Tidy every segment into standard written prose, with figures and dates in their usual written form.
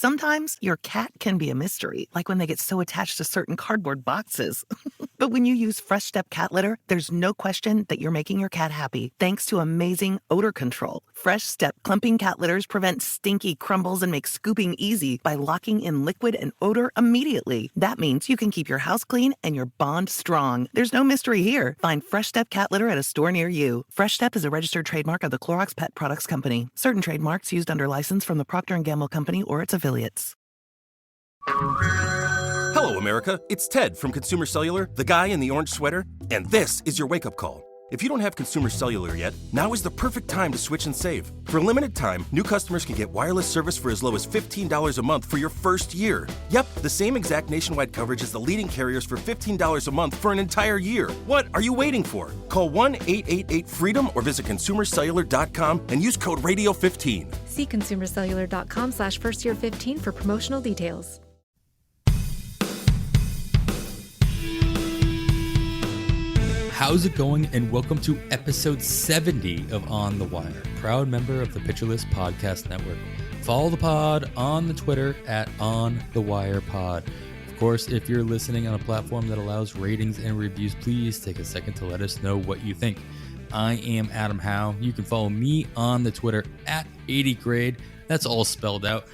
Sometimes your cat can be a mystery, like when they get so attached to certain cardboard boxes. But when you use Fresh Step cat litter, there's no question that you're making your cat happy, thanks to amazing odor control. Fresh Step clumping cat litters prevent stinky crumbles and make scooping easy by locking in liquid and odor immediately. That means you can keep your house clean and your bond strong. There's no mystery here. Find Fresh Step cat litter at a store near you. Fresh Step is a registered trademark of the Clorox Pet Products Company. Certain trademarks used under license from the Procter & Gamble Company or its affiliates. Hello, America. It's Ted from Consumer Cellular, the guy in the orange sweater, and this is your wake-up call. If you don't have Consumer Cellular yet, now is the perfect time to switch and save. For a limited time, new customers can get wireless service for as low as $15 a month for your first year. Yep, the same exact nationwide coverage as the leading carriers for $15 a month for an entire year. What are you waiting for? Call 1-888-FREEDOM or visit consumercellular.com and use code RADIO15. See consumercellular.com/firstyear15 for promotional details. How's it going? And welcome to episode 70 of On the Wire, proud member of the Pitcher List Podcast Network. Follow the pod on the Twitter at OnTheWirePod. Of course, if you're listening on a platform that allows ratings and reviews, please take a second to let us know what you think. I am Adam Howe. You can follow me on the Twitter at 80grade. That's all spelled out.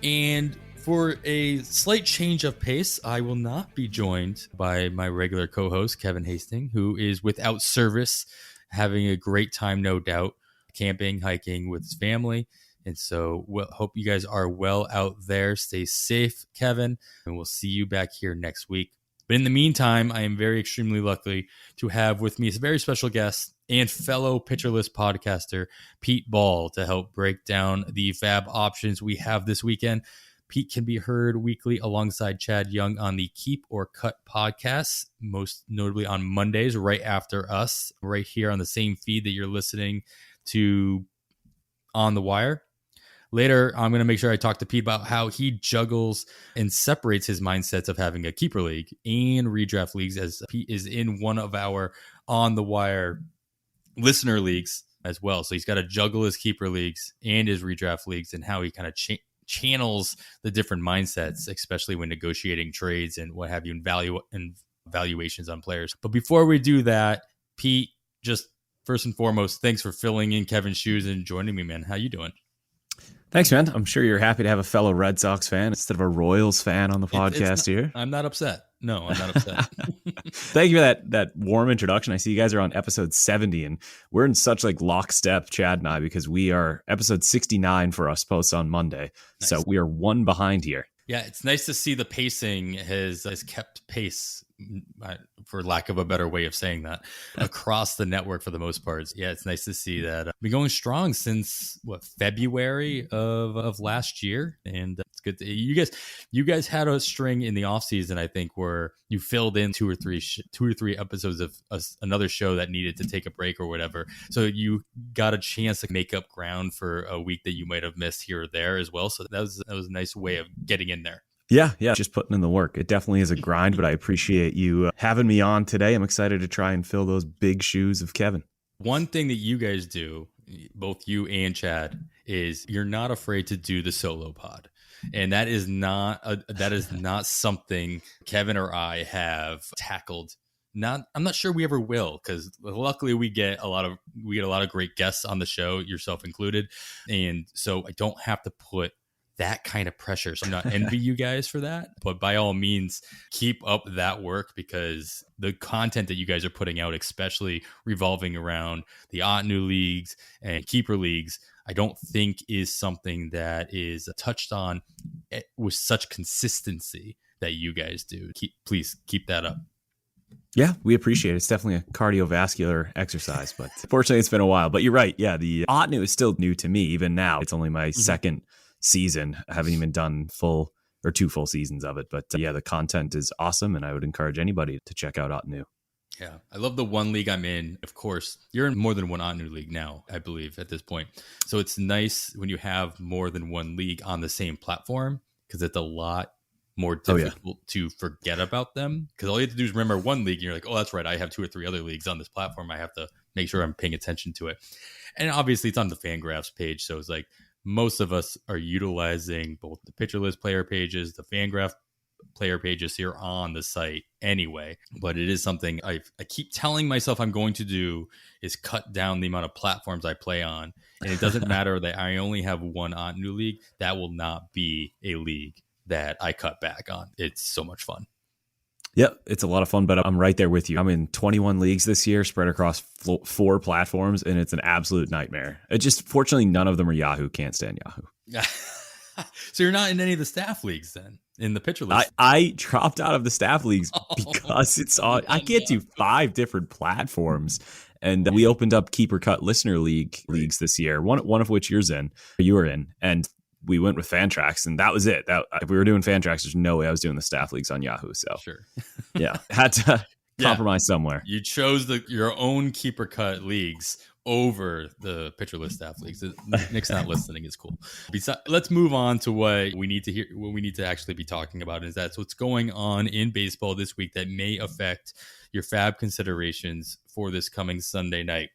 And for a slight change of pace, I will not be joined by my regular co-host, Kevin Hastings, who is without service, having a great time, no doubt, camping, hiking with his family. And so hope you guys are well out there. Stay safe, Kevin, and we'll see you back here next week. But in the meantime, I am very extremely lucky to have with me a very special guest and fellow Pitcher List podcaster, Pete Ball, to help break down the FAAB options we have this weekend. Pete can be heard weekly alongside Chad Young on the Keep or Cut podcast, most notably on Mondays, right after us, right here on the same feed that you're listening to On the Wire. Later, I'm going to make sure I talk to Pete about how he juggles and separates his mindsets of having a keeper league and redraft leagues, as Pete is in one of our On the Wire listener leagues as well. So he's got to juggle his keeper leagues and his redraft leagues, and how he kind of channels the different mindsets, especially when negotiating trades and what have you, and valuations on players. But before we do that, Pete, just first and foremost, thanks for filling in Kevin's shoes and joining me, man. How you doing? Thanks, man. I'm sure you're happy to have a fellow Red Sox fan instead of a Royals fan on the podcast here. I'm not upset. No, I'm not upset. Thank you for that warm introduction. I see you guys are on episode 70, and we're in such like lockstep, Chad and I, because we are episode 69 for us posts on Monday. Nice. So we are one behind here. Yeah, it's nice to see the pacing has kept pace, for lack of a better way of saying that, across the network for the most part. Yeah, it's nice to see that. Been going strong since February of last year, and it's good. You guys had a string in the off season, I think, where you filled in two or three episodes of another show that needed to take a break or whatever. So you got a chance to make up ground for a week that you might have missed here or there as well. So that was a nice way of getting in there. Yeah, just putting in the work. It definitely is a grind, but I appreciate you having me on today. I'm excited to try and fill those big shoes of Kevin. One thing that you guys do, both you and Chad, is you're not afraid to do the solo pod. And that is not something Kevin or I have tackled. I'm not sure we ever will, because luckily we get a lot of great guests on the show, yourself included. And so I don't have to put that kind of pressure. So I'm not envy you guys for that, but by all means, keep up that work, because the content that you guys are putting out, especially revolving around the OTW leagues and keeper leagues, I don't think is something that is touched on with such consistency that you guys do. Please keep that up. Yeah, we appreciate it. It's definitely a cardiovascular exercise, but fortunately it's been a while. But you're right. Yeah, the OTW is still new to me. Even now, it's only my second season. I haven't even done two full seasons of it. But yeah, the content is awesome, and I would encourage anybody to check out OTW. Yeah, I love the one league I'm in. Of course, you're in more than one OTW league now, I believe, at this point. So it's nice when you have more than one league on the same platform, because it's a lot more difficult to forget about them. Because all you have to do is remember one league, and you're like, oh, that's right, I have 2 or 3 other leagues on this platform. I have to make sure I'm paying attention to it. And obviously, it's on the Fangraphs page, so it's like most of us are utilizing both the Pitcher List player pages, the FanGraph player pages here on the site anyway. But it is something I keep telling myself I'm going to do, is cut down the amount of platforms I play on. And it doesn't matter that I only have one Otnu league. That will not be a league that I cut back on. It's so much fun. Yep, it's a lot of fun, but I'm right there with you. I'm in 21 leagues this year, spread across 4 platforms, and it's an absolute nightmare. It just, fortunately, none of them are Yahoo. Can't stand Yahoo. So you're not in any of the staff leagues then, in the Pitcher List? I dropped out of the staff leagues because it's on. I can't do 5 different platforms. And we opened up Keeper Cut Listener leagues this year, one of which you were in, and we went with Fantrax, and that was it. If we were doing Fantrax, there's no way I was doing the staff leagues on Yahoo. So sure, yeah, had to compromise somewhere. You chose your own Keeper Cut leagues over the Pitcher List staff leagues. Nick's not listening. It's cool. Let's move on to what we need to hear. What we need to actually be talking about is that's what's going on in baseball this week that may affect your FAAB considerations for this coming Sunday night.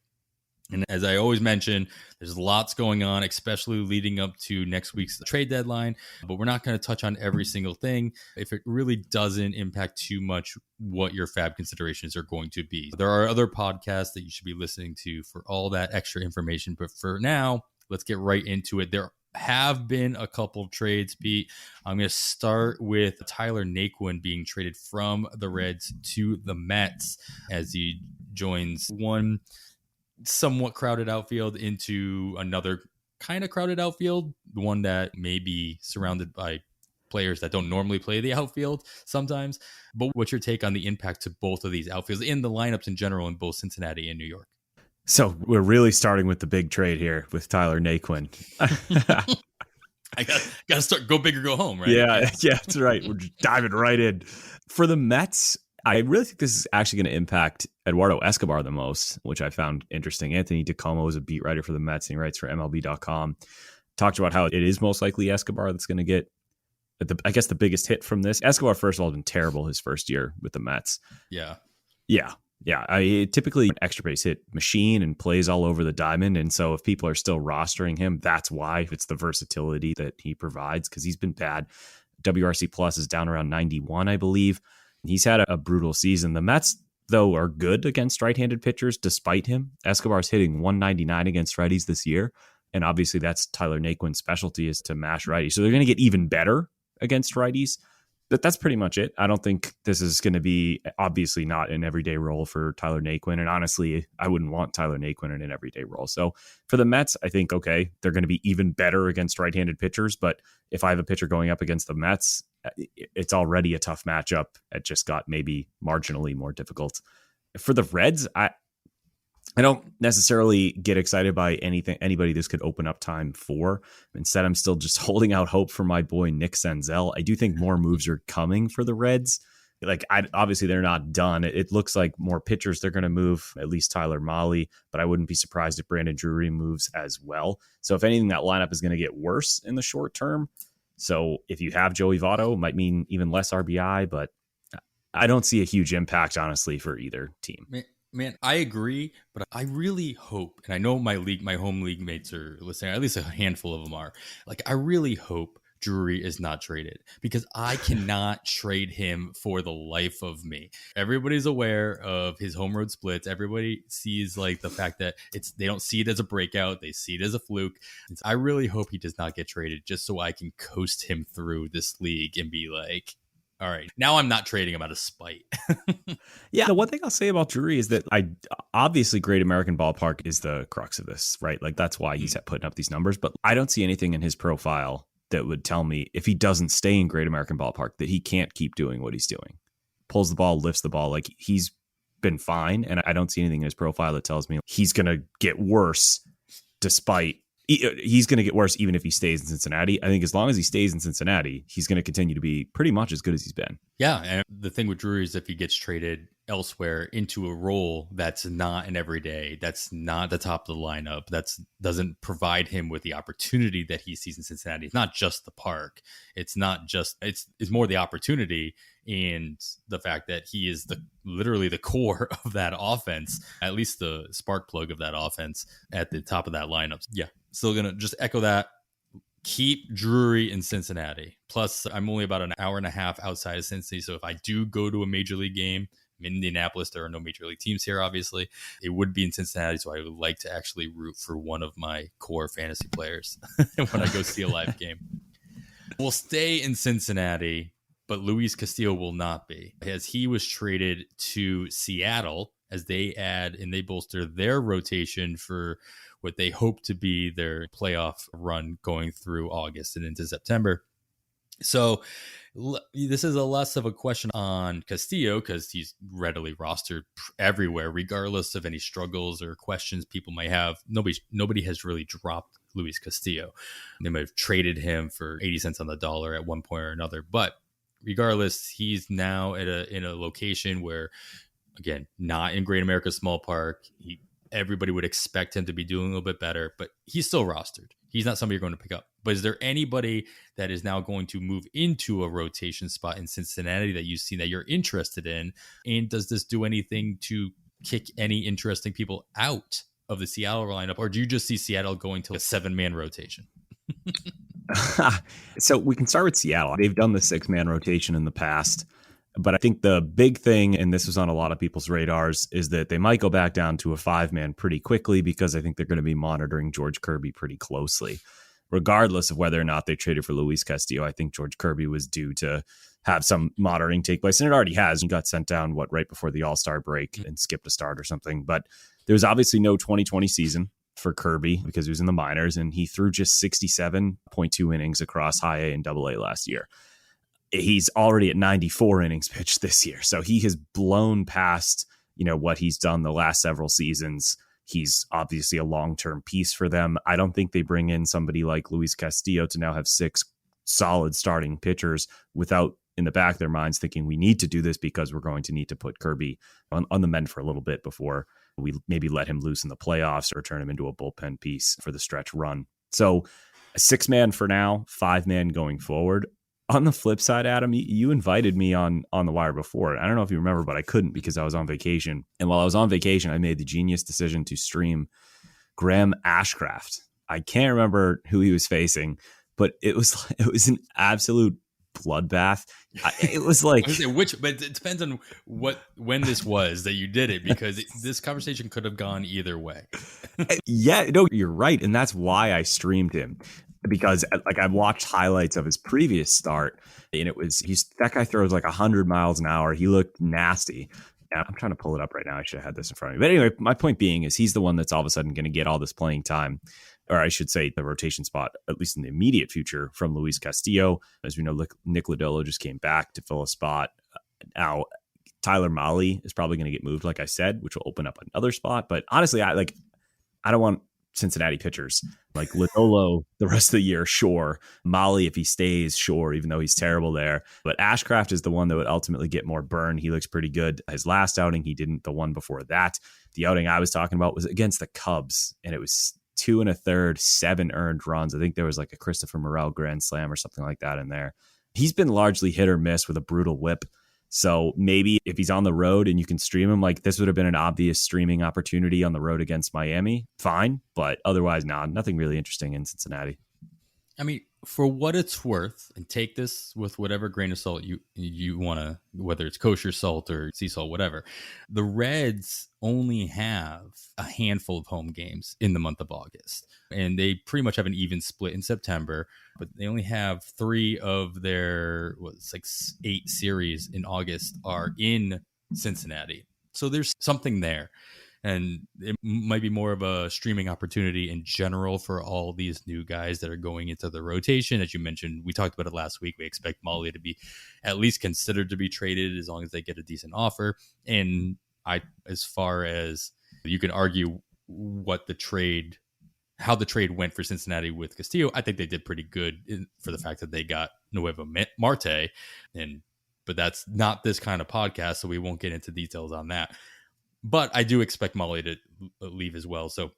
And as I always mention, there's lots going on, especially leading up to next week's trade deadline. But we're not going to touch on every single thing if it really doesn't impact too much what your FAAB considerations are going to be. There are other podcasts that you should be listening to for all that extra information. But for now, let's get right into it. There have been a couple of trades, Pete. I'm going to start with Tyler Naquin being traded from the Reds to the Mets as he joins one somewhat crowded outfield into another kind of crowded outfield, one that may be surrounded by players that don't normally play the outfield sometimes. But what's your take on the impact to both of these outfields in the lineups in general in both Cincinnati and New York? So we're really starting with the big trade here with Tyler Naquin. I got to start, go big or go home, right? Yeah, that's right. We're just diving right in. For the Mets, I really think this is actually going to impact Eduardo Escobar the most, which I found interesting. Anthony DiComo is a beat writer for the Mets, and he writes for MLB.com. Talked about how it is most likely Escobar that's going to get, the biggest hit from this. Escobar, first of all, has been terrible his first year with the Mets. Yeah. Typically an extra base hit machine and plays all over the diamond. And so if people are still rostering him, that's why. It's the versatility that he provides, because he's been bad. WRC plus is down around 91, I believe. He's had a brutal season. The Mets, though, are good against right-handed pitchers despite him. Escobar's hitting 199 against righties this year. And obviously that's Tyler Naquin's specialty, is to mash righties. So they're going to get even better against righties. But that's pretty much it. I don't think this is going to be, obviously not an everyday role for Tyler Naquin. And honestly, I wouldn't want Tyler Naquin in an everyday role. So for the Mets, I think, okay, they're going to be even better against right-handed pitchers. But if I have a pitcher going up against the Mets, it's already a tough matchup. It just got maybe marginally more difficult. For the Reds, I don't necessarily get excited by anybody this could open up time for. Instead, I'm still just holding out hope for my boy Nick Senzel. I do think more moves are coming for the Reds. Obviously, they're not done. It looks like more pitchers they're going to move, at least Tyler Mahle, but I wouldn't be surprised if Brandon Drury moves as well. So if anything, that lineup is going to get worse in the short term. So if you have Joey Votto, it might mean even less RBI, but I don't see a huge impact, honestly, for either team. Man, I agree, but I really hope, and I know my home league mates are listening, at least a handful of them are, I really hope Drury is not traded, because I cannot trade him for the life of me. Everybody's aware of his home road splits. Everybody sees the fact that they don't see it as a breakout. They see it as a fluke. And so I really hope he does not get traded, just so I can coast him through this league and be like, all right, now I'm not trading him out of spite. Yeah, the one thing I'll say about Drury is that obviously Great American Ballpark is the crux of this, right? That's why he's putting up these numbers. But I don't see anything in his profile that would tell me, if he doesn't stay in Great American Ballpark, that he can't keep doing what he's doing. Pulls the ball, lifts the ball. He's been fine. And I don't see anything in his profile that tells me he's going to get worse he's going to get worse even if he stays in Cincinnati. I think as long as he stays in Cincinnati, he's going to continue to be pretty much as good as he's been. Yeah, and the thing with Drury is if he gets traded elsewhere into a role that's not an everyday, that's not the top of the lineup, that doesn't provide him with the opportunity that he sees in Cincinnati. It's not just the park. It's not just, it's more the opportunity and the fact that he is literally the core of that offense, at least the spark plug of that offense at the top of that lineup. Yeah, still going to just echo that. keep Drury in Cincinnati. Plus, I'm only about an hour and a half outside of Cincinnati. So if I do go to a major league game, I'm in Indianapolis, there are no major league teams here, obviously. It would be in Cincinnati. So I would like to actually root for one of my core fantasy players when I go see a live game. We'll stay in Cincinnati, but Luis Castillo will not be, as he was traded to Seattle as they add and they bolster their rotation for what they hope to be their playoff run going through August and into September. So this is a less of a question on Castillo because he's readily rostered everywhere, regardless of any struggles or questions people might have. Nobody has really dropped Luis Castillo. They might have traded him for 80 cents on the dollar at one point or another, but regardless, he's now in a location where, again, not in Great America Small Park. Everybody would expect him to be doing a little bit better, but he's still rostered. He's not somebody you're going to pick up. But is there anybody that is now going to move into a rotation spot in Cincinnati that you've seen that you're interested in? And does this do anything to kick any interesting people out of the Seattle lineup? Or do you just see Seattle going to a 7-man rotation? So we can start with Seattle. They've done the 6-man rotation in the past. But I think the big thing, and this was on a lot of people's radars, is that they might go back down to a 5-man pretty quickly because I think they're going to be monitoring George Kirby pretty closely. Regardless of whether or not they traded for Luis Castillo, I think George Kirby was due to have some monitoring take place, and it already has. He got sent down, right before the All-Star break and skipped a start or something. But there was obviously no 2020 season for Kirby because he was in the minors, and he threw just 67.2 innings across high A and double A last year. He's already at 94 innings pitched this year. So he has blown past, what he's done the last several seasons. He's obviously a long-term piece for them. I don't think they bring in somebody like Luis Castillo to now have 6 solid starting pitchers without in the back of their minds thinking we need to do this because we're going to need to put Kirby on the mend for a little bit before we maybe let him loose in the playoffs or turn him into a bullpen piece for the stretch run. So a 6-man for now, 5-man going forward. On the flip side, Adam, you invited me on the wire before. I don't know if you remember, but I couldn't because I was on vacation. And while I was on vacation, I made the genius decision to stream Graham Ashcraft. I can't remember who he was facing, but it was an absolute bloodbath. It was like but it depends on when this was that you did it, because this conversation could have gone either way. Yeah, no, you're right, and that's why I streamed him. Because I watched highlights of his previous start, and that guy throws like 100 miles an hour. He looked nasty. I'm trying to pull it up right now. I should have had this in front of me. But anyway, my point being is he's the one that's all of a sudden going to get all this playing time, or I should say the rotation spot, at least in the immediate future, from Luis Castillo. As we know, Nick Lodolo just came back to fill a spot. Now, Tyler Mahle is probably going to get moved, like I said, which will open up another spot. But honestly, I don't want Cincinnati pitchers like Lodolo the rest of the year, sure. Mahle, if he stays, sure, even though he's terrible there. But Ashcraft is the one that would ultimately get more burn. He looks pretty good. His last outing, he didn't. The one before that, the outing I was talking about was against the Cubs, and it was 2 1/3, 7 earned runs. I think there was like a Christopher Morel grand slam or something like that in there. He's been largely hit or miss with a brutal whip. So maybe if he's on the road and you can stream him, like this would have been an obvious streaming opportunity on the road against Miami. Fine. But otherwise, nothing really interesting in Cincinnati. I mean, for what it's worth, and take this with whatever grain of salt you want to, whether it's kosher salt or sea salt, whatever. The Reds only have a handful of home games in the month of August, and they pretty much have an even split in September, but they only have 3 of their 8 series in August are in Cincinnati. So there's something there. And it might be more of a streaming opportunity in general for all these new guys that are going into the rotation. As you mentioned, we talked about it last week. We expect Mahle to be at least considered to be traded as long as they get a decent offer. And as far as you can argue how the trade went for Cincinnati with Castillo, I think they did pretty good for the fact that they got Nuevo Marte. But that's not this kind of podcast, so we won't get into details on that. But I do expect Mahle to leave as well. So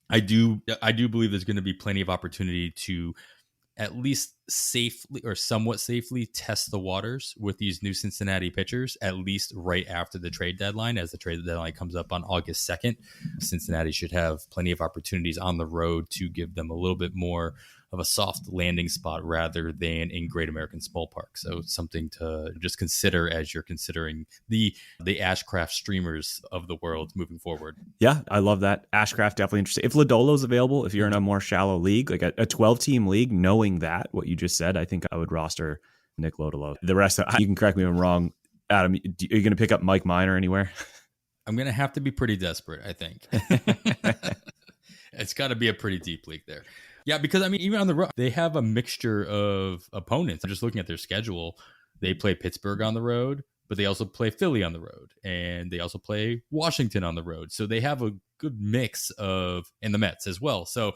I do believe there's going to be plenty of opportunity to at least safely or somewhat safely test the waters with these new Cincinnati pitchers, at least right after the trade deadline. As the trade deadline comes up on August 2nd, Cincinnati should have plenty of opportunities on the road to give them a little bit more a soft landing spot rather than in Great American Small Park. So something to just consider as you're considering the Ashcraft streamers of the world moving forward. Yeah, I love that. Ashcraft, definitely interesting. If Lodolo's available, if you're in a more shallow league, like a 12-team league, knowing that, what you just said, I think I would roster Nick Lodolo. The rest, you can correct me if I'm wrong. Adam, are you going to pick up Mike Minor anywhere? I'm going to have to be pretty desperate, I think. It's got to be a pretty deep league there. Yeah, because, I mean, even on the road, they have a mixture of opponents. I'm just looking at their schedule. They play Pittsburgh on the road, but they also play Philly on the road, and they also play Washington on the road. So they have a good mix of, and the Mets as well. So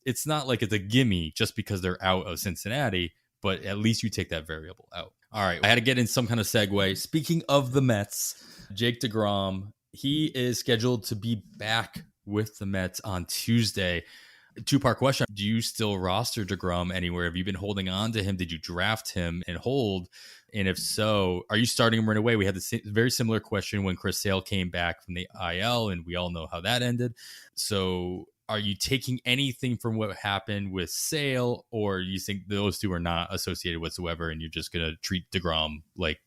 it's not like it's a gimme just because they're out of Cincinnati, but at least you take that variable out. All right, I had to get in some kind of segue. Speaking of the Mets, Jake DeGrom, he is scheduled to be back with the Mets on Tuesday. Two-part question. Do you still roster DeGrom anywhere? Have you been holding on to him? Did you draft him and hold? And if so, are you starting him right away? We had the very similar question when Chris Sale came back from the IL, and we all know how that ended. So are you taking anything from what happened with Sale, or you think those two are not associated whatsoever, and you're just going to treat DeGrom like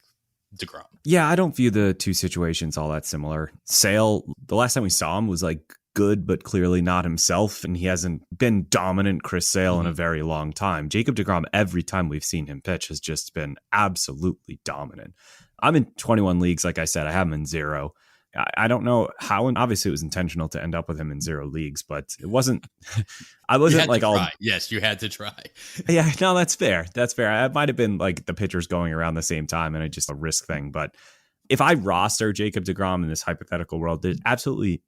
DeGrom? Yeah, I don't view the two situations all that similar. Sale, the last time we saw him was like good, but clearly not himself, and he hasn't been dominant Chris Sale in a very long time. Jacob DeGrom, every time we've seen him pitch, has just been absolutely dominant. I'm in 21 leagues, like I said. I have him in 0. I don't know how, and obviously it was intentional to end up with him in 0 leagues, but it wasn't. I wasn't like all. Yes, you had to try. Yeah, no, that's fair. That's fair. It might have been like the pitchers going around the same time, and it's just a risk thing. But if I roster Jacob DeGrom in this hypothetical world, there's absolutely,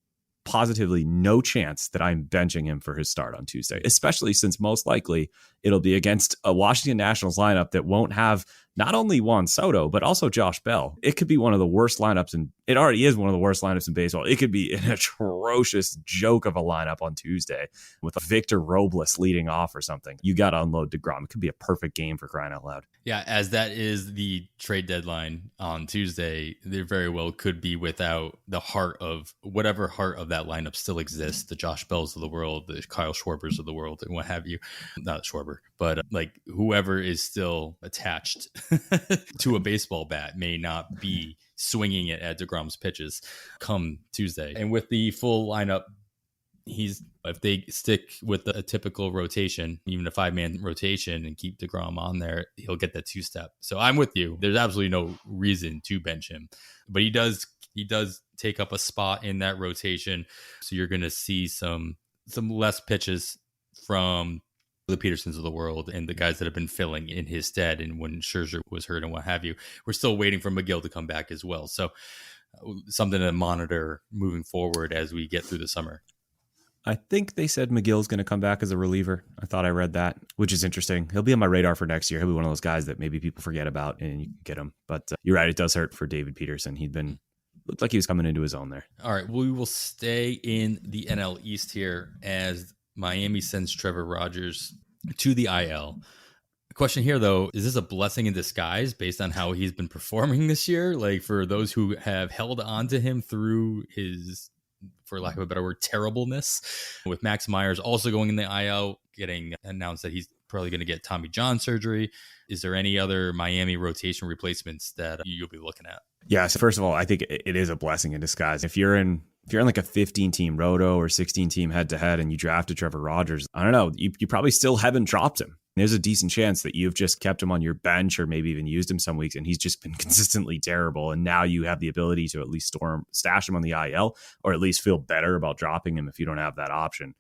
positively no chance that I'm benching him for his start on Tuesday, especially since most likely it'll be against a Washington Nationals lineup that won't have not only Juan Soto, but also Josh Bell. It could be one of the worst lineups, and it already is one of the worst lineups in baseball. It could be an atrocious joke of a lineup on Tuesday with Victor Robles leading off or something. You got to unload DeGrom. It could be a perfect game for crying out loud. Yeah, as that is the trade deadline on Tuesday, there very well could be without the heart of whatever heart of that lineup still exists, the Josh Bells of the world, the Kyle Schwarbers of the world, and what have you. Not Schwarber, but like whoever is still attached to a baseball bat may not be swinging it at DeGrom's pitches come Tuesday. And with the full lineup, if they stick with a typical rotation, even a 5-man rotation, and keep DeGrom on there, he'll get that 2-step. So I'm with you. There's absolutely no reason to bench him, but he does take up a spot in that rotation. So you're going to see some less pitches from the Petersons of the world and the guys that have been filling in his stead. And when Scherzer was hurt and what have you, we're still waiting for McGill to come back as well. So something to monitor moving forward as we get through the summer. I think they said McGill's going to come back as a reliever. I thought I read that, which is interesting. He'll be on my radar for next year. He'll be one of those guys that maybe people forget about and you can get him. But you're right. It does hurt for David Peterson. Looked like he was coming into his own there. All right. We will stay in the NL East here as Miami sends Trevor Rogers to the IL. The question here, though, is this a blessing in disguise based on how he's been performing this year? Like for those who have held on to him through his, for lack of a better word, terribleness, with Max Myers also going in the IL, getting announced that he's probably going to get Tommy John surgery. Is there any other Miami rotation replacements that you'll be looking at? Yeah. So first of all, I think it is a blessing in disguise. If you're in like a 15-team roto or 16-team head-to-head and you drafted Trevor Rogers, I don't know, you probably still haven't dropped him. There's a decent chance that you've just kept him on your bench or maybe even used him some weeks and he's just been consistently terrible. And now you have the ability to at least stash him on the IL or at least feel better about dropping him if you don't have that option.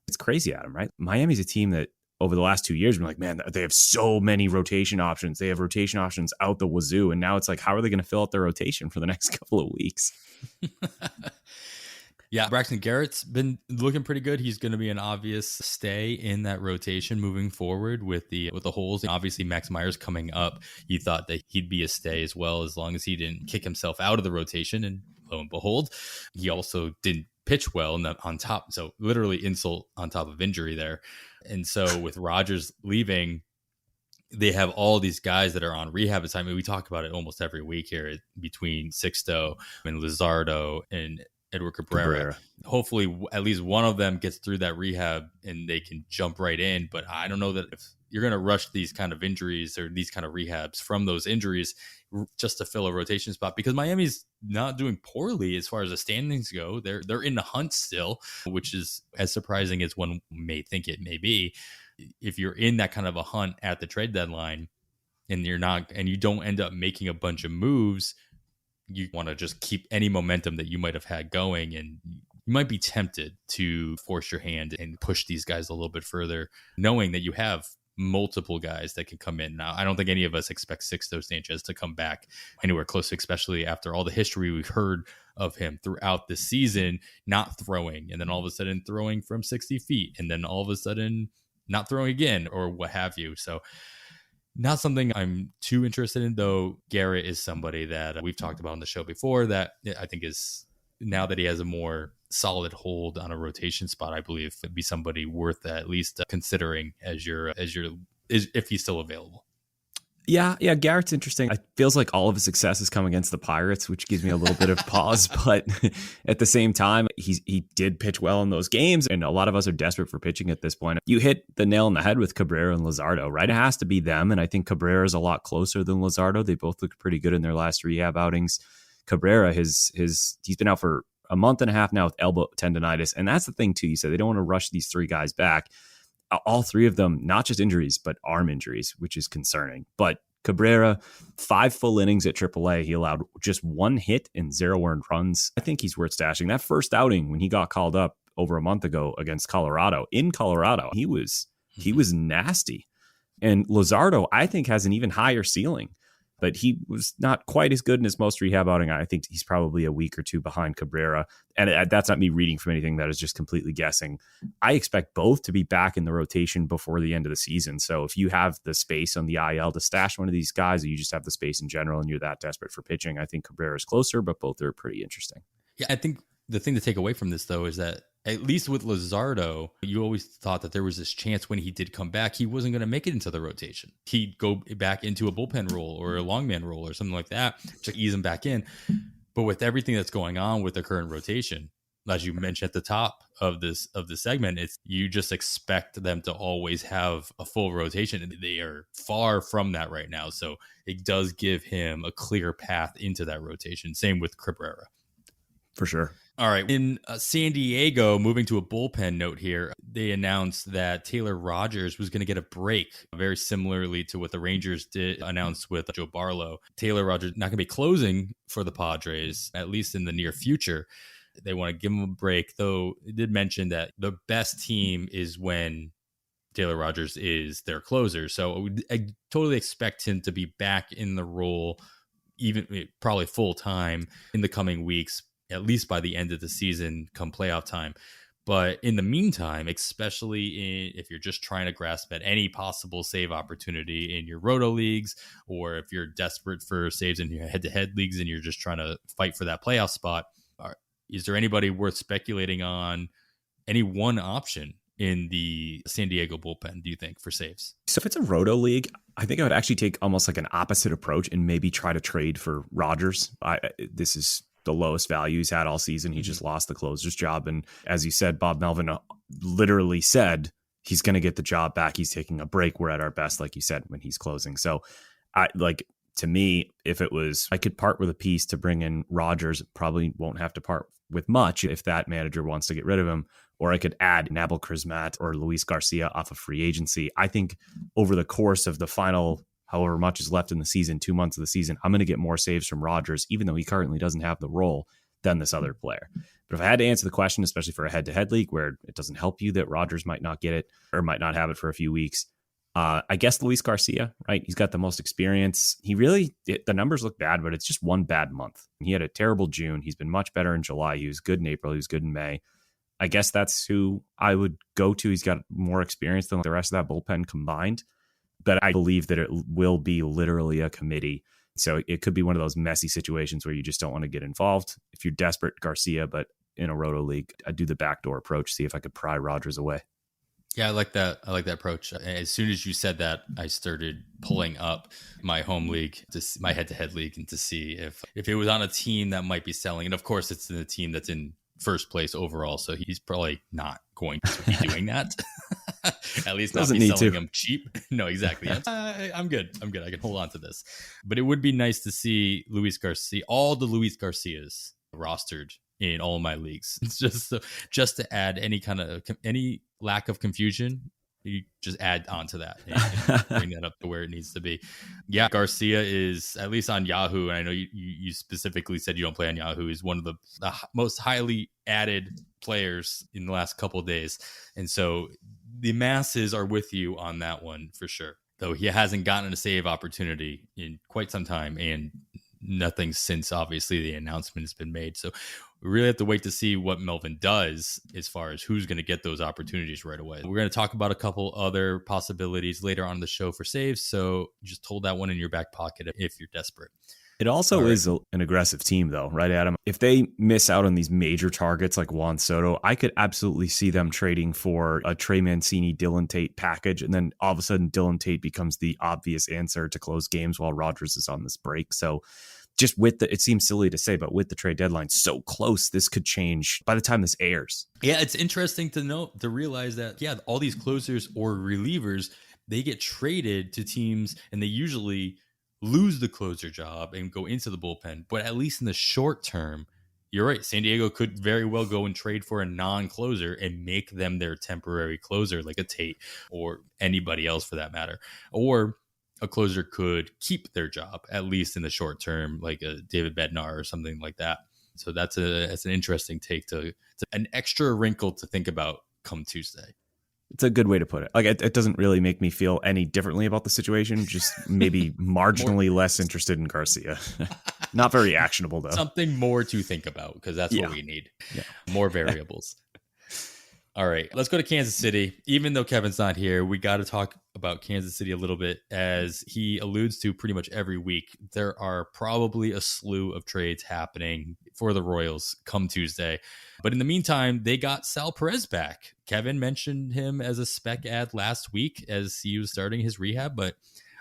It's crazy, Adam, right? Miami's a team that over the last 2 years, we're like, man, they have so many rotation options. They have rotation options out the wazoo. And now it's like, how are they going to fill out their rotation for the next couple of weeks? Yeah, Braxton Garrett's been looking pretty good. He's going to be an obvious stay in that rotation moving forward with the holes. Obviously, Max Myers coming up, you thought that he'd be a stay as well, as long as he didn't kick himself out of the rotation. And lo and behold, he also didn't pitch well on top. So literally insult on top of injury there. And so with Rogers leaving, they have all these guys that are on rehab assignment. We talk about it almost every week here between Sixto and Luzardo and Edward Cabrera. Hopefully, at least one of them gets through that rehab and they can jump right in. But I don't know that if you're going to rush these kind of injuries or these kind of rehabs from those injuries just to fill a rotation spot, because Miami's not doing poorly as far as the standings go. They're in the hunt still, which is as surprising as one may think it may be. If you're in that kind of a hunt at the trade deadline and you don't end up making a bunch of moves, you want to just keep any momentum that you might have had going, and you might be tempted to force your hand and push these guys a little bit further, knowing that you have multiple guys that can come in. Now, I don't think any of us expect Sixto Sanchez to come back anywhere close, especially after all the history we've heard of him throughout the season, not throwing, and then all of a sudden throwing from 60 feet, and then all of a sudden not throwing again, or what have you. So not something I'm too interested in, though. Garrett is somebody that we've talked about on the show before that I think is, now that he has a more solid hold on a rotation spot, I believe it'd be somebody worth at least considering if he's still available. Yeah, Garrett's interesting. It feels like all of his success has come against the Pirates, which gives me a little bit of pause. But at the same time, he did pitch well in those games, and a lot of us are desperate for pitching at this point. You hit the nail on the head with Cabrera and Luzardo, right? It has to be them, and I think Cabrera is a lot closer than Luzardo. They both looked pretty good in their last rehab outings. Cabrera, he's been out for a month and a half now with elbow tendonitis, and that's the thing too. You said they don't want to rush these three guys back. All three of them, not just injuries, but arm injuries, which is concerning. But Cabrera, 5 full innings at AAA. He allowed just 1 hit and 0 earned runs. I think he's worth stashing. That first outing when he got called up over a month ago against Colorado, he was nasty. And Luzardo, I think, has an even higher ceiling. But he was not quite as good in his most rehab outing. I think he's probably a week or two behind Cabrera. And that's not me reading from anything. That is just completely guessing. I expect both to be back in the rotation before the end of the season. So if you have the space on the IL to stash one of these guys, or you just have the space in general and you're that desperate for pitching, I think Cabrera is closer, but both are pretty interesting. Yeah, I think the thing to take away from this, though, is that at least with Luzardo, you always thought that there was this chance when he did come back, he wasn't going to make it into the rotation. He'd go back into a bullpen role or a longman role or something like that to ease him back in. But with everything that's going on with the current rotation, as you mentioned at the top of this segment, it's you just expect them to always have a full rotation, and they are far from that right now. So it does give him a clear path into that rotation. Same with Cabrera. For sure. All right. In San Diego, moving to a bullpen note here, they announced that Taylor Rogers was going to get a break, very similarly to what the Rangers did announce with Joe Barlow. Taylor Rogers not going to be closing for the Padres, at least in the near future. They want to give him a break, though it did mention that the best team is when Taylor Rogers is their closer. So I totally expect him to be back in the role, even probably full time in the coming weeks, at least by the end of the season come playoff time. But in the meantime, especially if you're just trying to grasp at any possible save opportunity in your roto leagues, or if you're desperate for saves in your head-to-head leagues and you're just trying to fight for that playoff spot, is there anybody worth speculating on any one option in the San Diego bullpen, do you think, for saves? So if it's a roto league, I think I would actually take almost like an opposite approach and maybe try to trade for Rogers. This is the lowest value he's had all season. He just lost the closer's job. And as you said, Bob Melvin literally said he's going to get the job back. He's taking a break. We're at our best, like you said, when he's closing. So to me, if it was, I could part with a piece to bring in Rogers, probably won't have to part with much if that manager wants to get rid of him. Or I could add Nabil Crismat or Luis Garcia off of free agency. I think over the course of the final however much is left in the season, 2 months of the season, I'm going to get more saves from Rogers, even though he currently doesn't have the role, than this other player. But if I had to answer the question, especially for a head-to-head league where it doesn't help you that Rogers might not get it or might not have it for a few weeks, I guess Luis Garcia, right? He's got the most experience. The numbers look bad, but it's just one bad month. He had a terrible June. He's been much better in July. He was good in April. He was good in May. I guess that's who I would go to. He's got more experience than the rest of that bullpen combined. But I believe that it will be literally a committee. So it could be one of those messy situations where you just don't want to get involved. If you're desperate, Garcia, but in a roto league, I'd do the backdoor approach, see if I could pry Rogers away. Yeah, I like that. I like that approach. As soon as you said that, I started pulling up my home league, my head-to-head league, and to see if it was on a team that might be selling. And of course, it's in a team that's in first place overall, so he's probably not going to be doing that. At least not be selling them cheap. No, exactly. I'm good. I can hold on to this. But it would be nice to see all the Luis Garcias rostered in all my leagues. It's just to add any lack of confusion, you just add on to that and bring that up to where it needs to be. Yeah, Garcia is, at least on Yahoo, and I know you specifically said you don't play on Yahoo, is one of the most highly added players in the last couple of days. And so the masses are with you on that one for sure. Though he hasn't gotten a save opportunity in quite some time, and nothing since obviously the announcement has been made. So we really have to wait to see what Melvin does as far as who's going to get those opportunities right away. We're going to talk about a couple other possibilities later on in the show for saves. So just hold that one in your back pocket if you're desperate. It also is an aggressive team, though, right, Adam? If they miss out on these major targets like Juan Soto, I could absolutely see them trading for a Trey Mancini, Dylan Tate package. And then all of a sudden, Dylan Tate becomes the obvious answer to close games while Rodgers is on this break. So just it seems silly to say, but with the trade deadline so close, this could change by the time this airs. Yeah, it's interesting to realize that, yeah, all these closers or relievers, they get traded to teams and they usually lose the closer job and go into the bullpen. But at least in the short term, you're right. San Diego could very well go and trade for a non-closer and make them their temporary closer, like a Tate or anybody else for that matter. Or a closer could keep their job, at least in the short term, like a David Bednar or something like that. So that's an interesting take to an extra wrinkle to think about come Tuesday. It's a good way to put it. Like it doesn't really make me feel any differently about the situation. Just maybe marginally less interested in Garcia. Not very actionable though. Something more to think about because that's what we need. Yeah. More variables. All right, let's go to Kansas City. Even though Kevin's not here, we got to talk about Kansas City a little bit. As he alludes to pretty much every week, there are probably a slew of trades happening for the Royals come Tuesday. But in the meantime, they got Sal Perez back. Kevin mentioned him as a spec ad last week as he was starting his rehab, but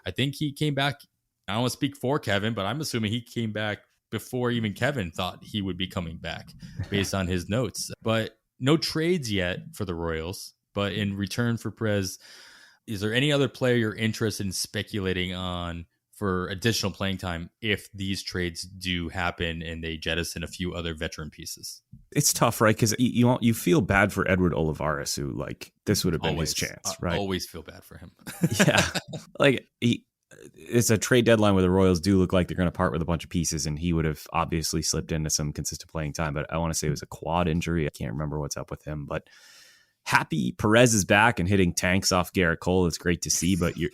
I think he came back. I don't want to speak for Kevin, but I'm assuming he came back before even Kevin thought he would be coming back based on his notes. But no trades yet for the Royals, but in return for Perez, is there any other player you're interested in speculating on for additional playing time if these trades do happen and they jettison a few other veteran pieces? It's tough, right? Because you feel bad for Edward Olivares, who like this would have been his chance, right? I always feel bad for him. Yeah, like it's a trade deadline where the Royals do look like they're going to part with a bunch of pieces, and he would have obviously slipped into some consistent playing time. But I want to say it was a quad injury. I can't remember what's up with him, but happy Perez is back and hitting tanks off Garrett Cole. It's great to see, but you're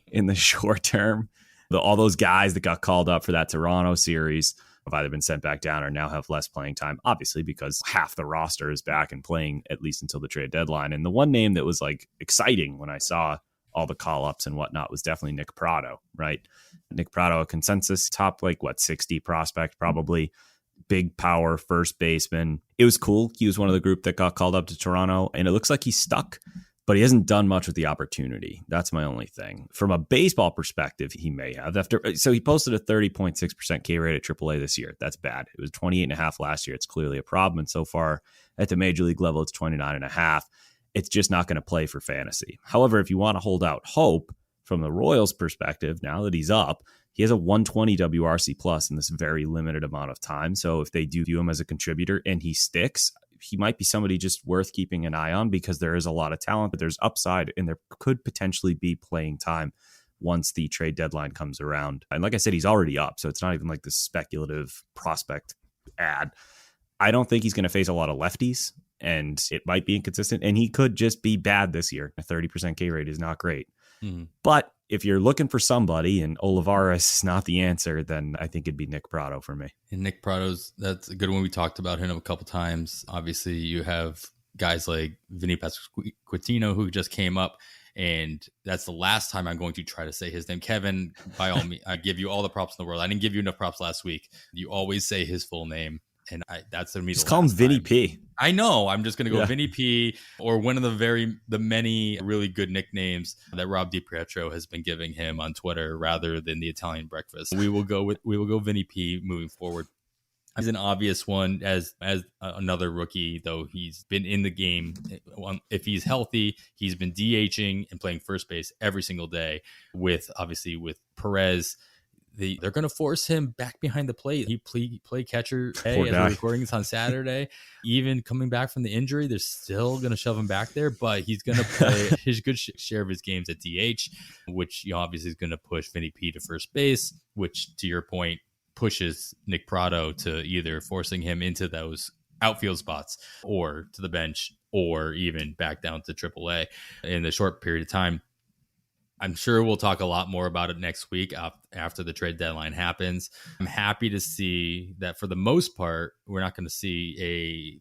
in the short term, all those guys that got called up for that Toronto series have either been sent back down or now have less playing time, obviously, because half the roster is back and playing at least until the trade deadline. And the one name that was like exciting when I saw all the call-ups and whatnot was definitely Nick Pratto, right? Nick Pratto, a consensus top, 60 prospect, probably big power first baseman. It was cool. He was one of the group that got called up to Toronto, and it looks like he's stuck, but he hasn't done much with the opportunity. That's my only thing. From a baseball perspective, he may have. So he posted a 30.6% K rate at AAA this year. That's bad. It was 28.5 last year. It's clearly a problem, and so far at the major league level, it's 29.5. It's just not going to play for fantasy. However, if you want to hold out hope from the Royals' perspective, now that he's up, he has a 120 WRC plus in this very limited amount of time. So if they do view him as a contributor and he sticks, he might be somebody just worth keeping an eye on because there is a lot of talent, but there's upside and there could potentially be playing time once the trade deadline comes around. And like I said, he's already up, so it's not even like this speculative prospect ad. I don't think he's going to face a lot of lefties, and it might be inconsistent, and he could just be bad this year. A 30% K rate is not great. Mm-hmm. But if you're looking for somebody and Olivares is not the answer, then I think it'd be Nick Pratto for me. And Nick Pratto's, that's a good one. We talked about him a couple times. Obviously, you have guys like Vinny Pasquantino who just came up, and that's the last time I'm going to try to say his name. Kevin, by all means, I give you all the props in the world. I didn't give you enough props last week. You always say his full name. And that's going to be just call him Vinny P. I know. I'm just going to go Vinny P, or one of the many really good nicknames that Rob DiPietro has been giving him on Twitter rather than the Italian breakfast. We will go Vinny P moving forward. He's an obvious one as another rookie, though he's been in the game. If he's healthy, he's been DHing and playing first base every single day with Perez. They're going to force him back behind the plate. He play catcher as we're recording this on Saturday. Even coming back from the injury, they're still going to shove him back there, but he's going to play his good share of his games at DH, which obviously is going to push Vinny P to first base, which, to your point, pushes Nick Pratto to either forcing him into those outfield spots or to the bench or even back down to AAA in the short period of time. I'm sure we'll talk a lot more about it next week after the trade deadline happens. I'm happy to see that for the most part, we're not going to see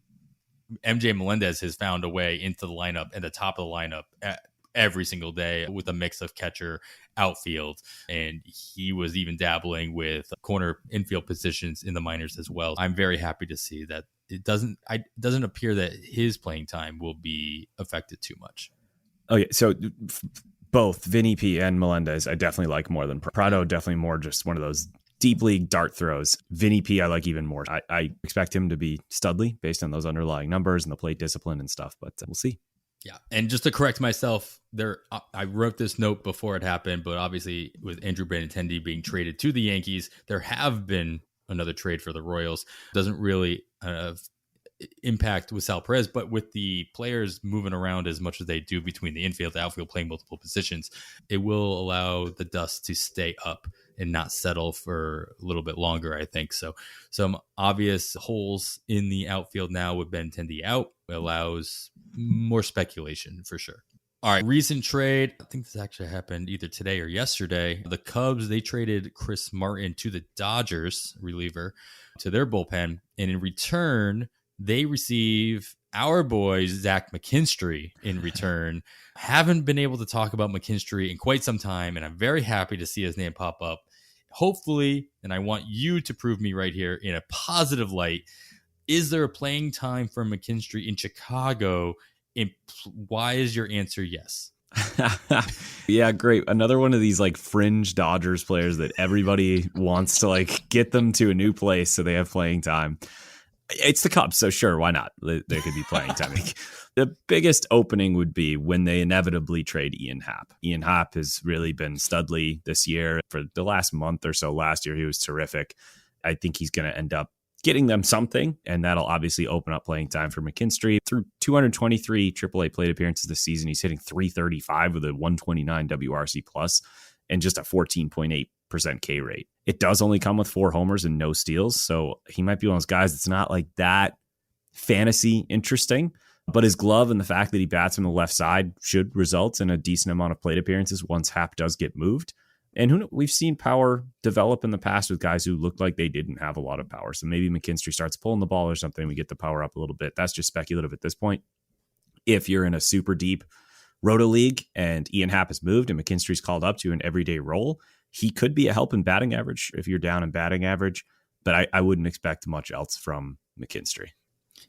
MJ Melendez has found a way into the lineup and the top of the lineup every single day with a mix of catcher, outfield, and he was even dabbling with corner infield positions in the minors as well. I'm very happy to see that it doesn't appear that his playing time will be affected too much. Okay, so both Vinny P and Melendez I definitely like more than Pratto. Definitely more just one of those deep league dart throws. Vinny P I like even more. I expect him to be studly based on those underlying numbers and the plate discipline and stuff, but we'll see. Yeah, and just to correct myself, I wrote this note before it happened, but obviously with Andrew Benintendi being traded to the Yankees, there have been another trade for the Royals. Doesn't really impact with Sal Perez, but with the players moving around as much as they do between the infield and outfield, playing multiple positions, it will allow the dust to stay up and not settle for a little bit longer, I think. So some obvious holes in the outfield now with Benintendi out allows more speculation for sure. All right, recent trade. I think this actually happened either today or yesterday. The Cubs, they traded Chris Martin to the Dodgers, reliever, to their bullpen. And in return, they receive our boy, Zach McKinstry, in return. Haven't been able to talk about McKinstry in quite some time, and I'm very happy to see his name pop up. Hopefully, and I want you to prove me right here in a positive light, is there a playing time for McKinstry in Chicago? And why is your answer yes? Yeah, great. Another one of these like fringe Dodgers players that everybody wants to like get them to a new place so they have playing time. It's the Cubs, so sure, why not? They could be playing time. The biggest opening would be when they inevitably trade Ian Happ. Ian Happ has really been studly this year. For the last month or so last year, he was terrific. I think he's going to end up getting them something, and that'll obviously open up playing time for McKinstry. Through 223 AAA plate appearances this season, he's hitting .335 with a 129 WRC plus and just a 14.8% K rate. It does only come with 4 homers and no steals, so he might be one of those guys that's not like that fantasy interesting, but his glove and the fact that he bats from the left side should result in a decent amount of plate appearances once Happ does get moved. And we've seen power develop in the past with guys who looked like they didn't have a lot of power. So maybe McKinstry starts pulling the ball or something. We get the power up a little bit. That's just speculative at this point. If you're in a super deep roto league and Ian Happ is moved and McKinstry's called up to an everyday role, he could be a help in batting average if you're down in batting average. But I wouldn't expect much else from McKinstry.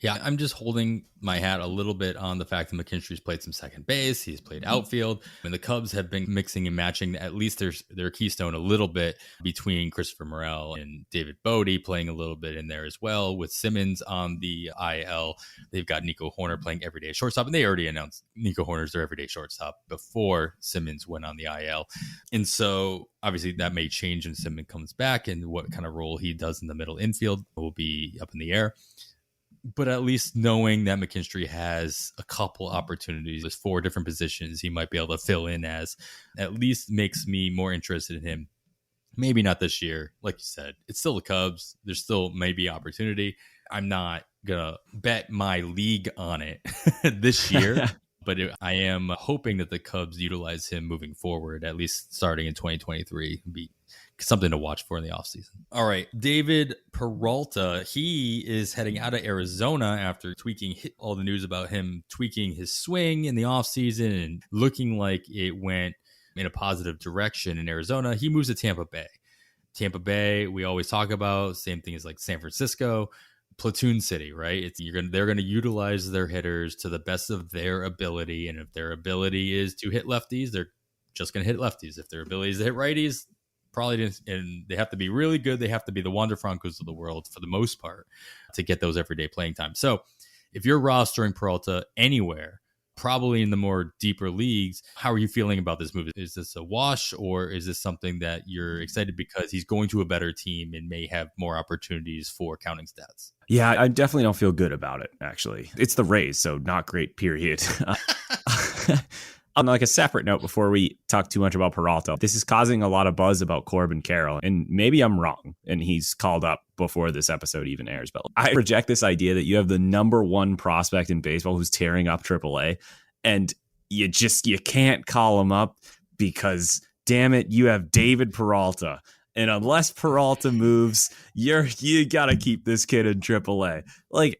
Yeah, I'm just holding my hat a little bit on the fact that McKinstry's played some second base. He's played outfield. And the Cubs have been mixing and matching at least their keystone a little bit between Christopher Morel and David Bodie playing a little bit in there as well. With Simmons on the IL, they've got Nico Horner playing everyday shortstop. And they already announced Nico Horner's their everyday shortstop before Simmons went on the IL. And so obviously that may change when Simmons comes back, and what kind of role he does in the middle infield will be up in the air. But at least knowing that McKinstry has a couple opportunities, there's 4 different positions he might be able to fill in as, at least makes me more interested in him. Maybe not this year. Like you said, it's still the Cubs. There's still maybe opportunity. I'm not going to bet my league on it this year, but I am hoping that the Cubs utilize him moving forward, at least starting in 2023, and be something to watch for in the offseason. All right, David Peralta, he is heading out of Arizona after all the news about him tweaking his swing in the offseason and looking like it went in a positive direction in Arizona. He moves to Tampa Bay. Tampa Bay, we always talk about, same thing as like San Francisco. platoon city, right? They're gonna utilize their hitters to the best of their ability, and if their ability is to hit lefties, they're just gonna hit lefties. If their ability is to hit righties, probably didn't, and they have to be really good. They have to be the Wander Francos of the world for the most part to get those everyday playing time. So if you're rostering Peralta anywhere, probably in the more deeper leagues, how are you feeling about this move? Is this a wash, or is this something that you're excited because he's going to a better team and may have more opportunities for counting stats? Yeah, I definitely don't feel good about it, actually. It's the Rays, so not great, period. On like a separate note, before we talk too much about Peralta, this is causing a lot of buzz about Corbin Carroll, and maybe I'm wrong, and he's called up before this episode even airs, but I reject this idea that you have the number one prospect in baseball who's tearing up AAA, and you can't call him up because, damn it, you have David Peralta. And unless Peralta moves, you got to keep this kid in AAA. Like,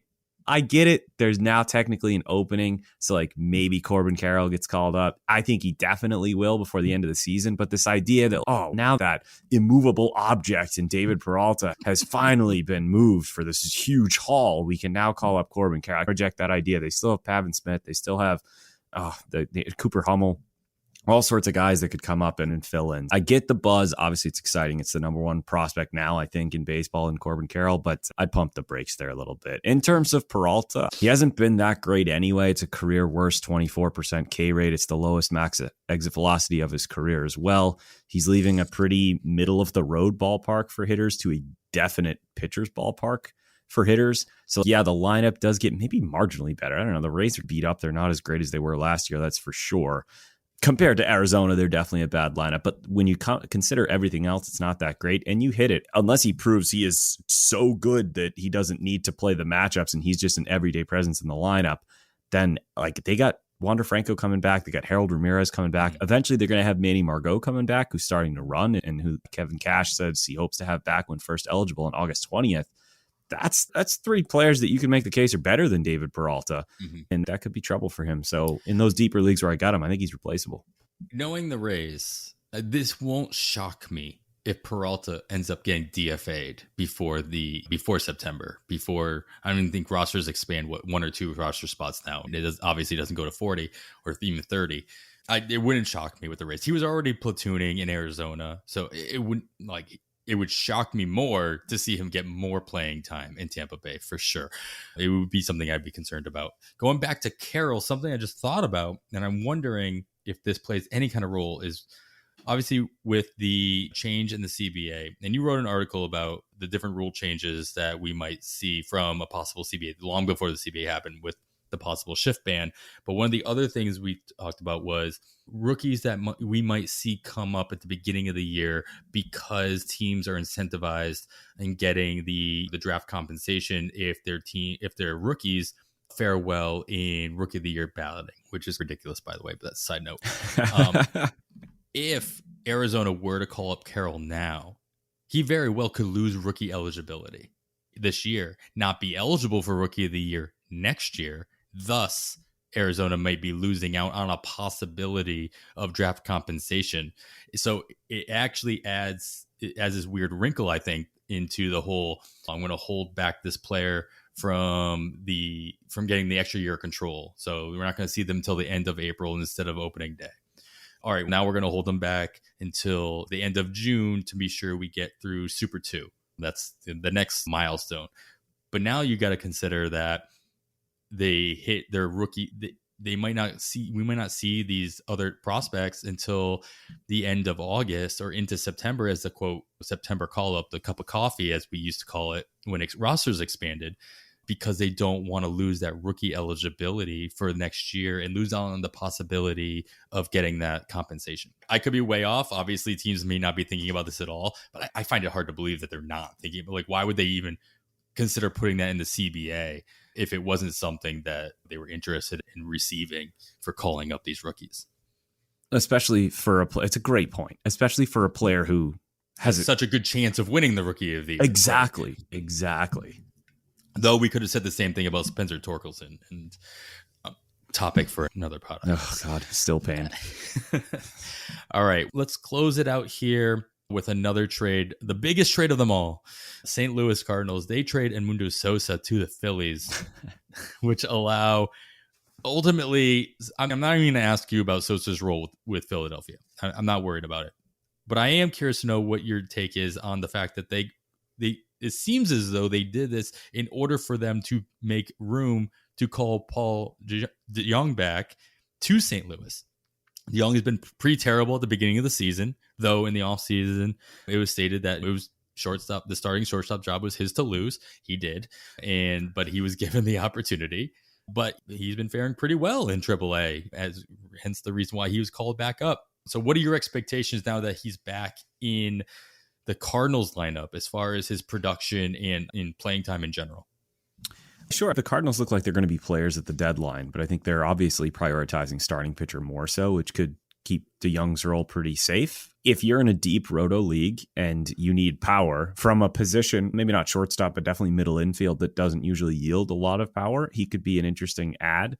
I get it. There's now technically an opening. So like maybe Corbin Carroll gets called up. I think he definitely will before the end of the season. But this idea that, now that immovable object in David Peralta has finally been moved for this huge haul, we can now call up Corbin Carroll. I reject that idea. They still have Pavin Smith. They still have the Cooper Hummel. All sorts of guys that could come up and fill in. I get the buzz. Obviously, it's exciting. It's the number one prospect now, I think, in baseball in Corbin Carroll, but I'd pump the brakes there a little bit. In terms of Peralta, he hasn't been that great anyway. It's a career worst 24% K rate. It's the lowest max exit velocity of his career as well. He's leaving a pretty middle of the road ballpark for hitters to a definite pitcher's ballpark for hitters. So yeah, the lineup does get maybe marginally better. I don't know. The Rays are beat up. They're not as great as they were last year. That's for sure. Compared to Arizona, they're definitely a bad lineup. But when you consider everything else, it's not that great. And you hit it. Unless he proves he is so good that he doesn't need to play the matchups and he's just an everyday presence in the lineup, then like they got Wander Franco coming back. They got Harold Ramirez coming back. Eventually, they're going to have Manny Margot coming back, who's starting to run, and who Kevin Cash says he hopes to have back when first eligible on August 20th. That's three players that you can make the case are better than David Peralta, and that could be trouble for him. So in those deeper leagues where I got him, I think he's replaceable. Knowing the Rays, this won't shock me if Peralta ends up getting DFA'd before September. I don't even think rosters expand one or two roster spots now. It obviously doesn't go to 40 or even 30. It wouldn't shock me with the Rays. He was already platooning in Arizona, so it wouldn't it would shock me more to see him get more playing time in Tampa Bay, for sure. It would be something I'd be concerned about. Going back to Carroll, something I just thought about, and I'm wondering if this plays any kind of role, is obviously with the change in the CBA. And you wrote an article about the different rule changes that we might see from a possible CBA long before the CBA happened with the possible shift ban. But one of the other things we talked about was rookies that we might see come up at the beginning of the year because teams are incentivized in getting the draft compensation if their rookies fare well in rookie of the year balloting, which is ridiculous, by the way, but that's a side note. If Arizona were to call up Carroll now, he very well could lose rookie eligibility this year, not be eligible for rookie of the year next year. Thus, Arizona might be losing out on a possibility of draft compensation. So it actually adds this weird wrinkle, I think, into the whole, I'm going to hold back this player from getting the extra year of control. So we're not going to see them until the end of April instead of opening day. All right, now we're going to hold them back until the end of June to be sure we get through Super 2. That's the next milestone. But now you got to consider that they hit their rookie. We might not see these other prospects until the end of August or into September, as the quote September call up, the cup of coffee, as we used to call it when rosters expanded, because they don't want to lose that rookie eligibility for next year and lose out on the possibility of getting that compensation. I could be way off. Obviously, teams may not be thinking about this at all, but I find it hard to believe that they're not thinking. But why would they even consider putting that in the CBA if it wasn't something that they were interested in receiving for calling up these rookies? Especially for it's a great point, especially for a player who has such a good chance of winning the rookie of the year. Exactly. Though we could have said the same thing about Spencer Torkelson, and topic for another podcast. Oh God, still pain. All right, let's close it out here. with another trade, the biggest trade of them all. St. Louis Cardinals, they trade Edmundo Sosa to the Phillies, which allow ultimately, I'm not even going to ask you about Sosa's role with Philadelphia. I'm not worried about it. But I am curious to know what your take is on the fact that they it seems as though they did this in order for them to make room to call Paul DeJong back to St. Louis. DeJong has been pretty terrible at the beginning of the season, though in the offseason, it was stated that it was the starting shortstop job was his to lose. He did, but he was given the opportunity. But he's been faring pretty well in AAA, hence the reason why he was called back up. So what are your expectations now that he's back in the Cardinals lineup as far as his production and in playing time in general? Sure. The Cardinals look like they're going to be players at the deadline, but I think they're obviously prioritizing starting pitcher more so, which could keep DeJong's role pretty safe. If you're in a deep roto league and you need power from a position, maybe not shortstop, but definitely middle infield that doesn't usually yield a lot of power, he could be an interesting add.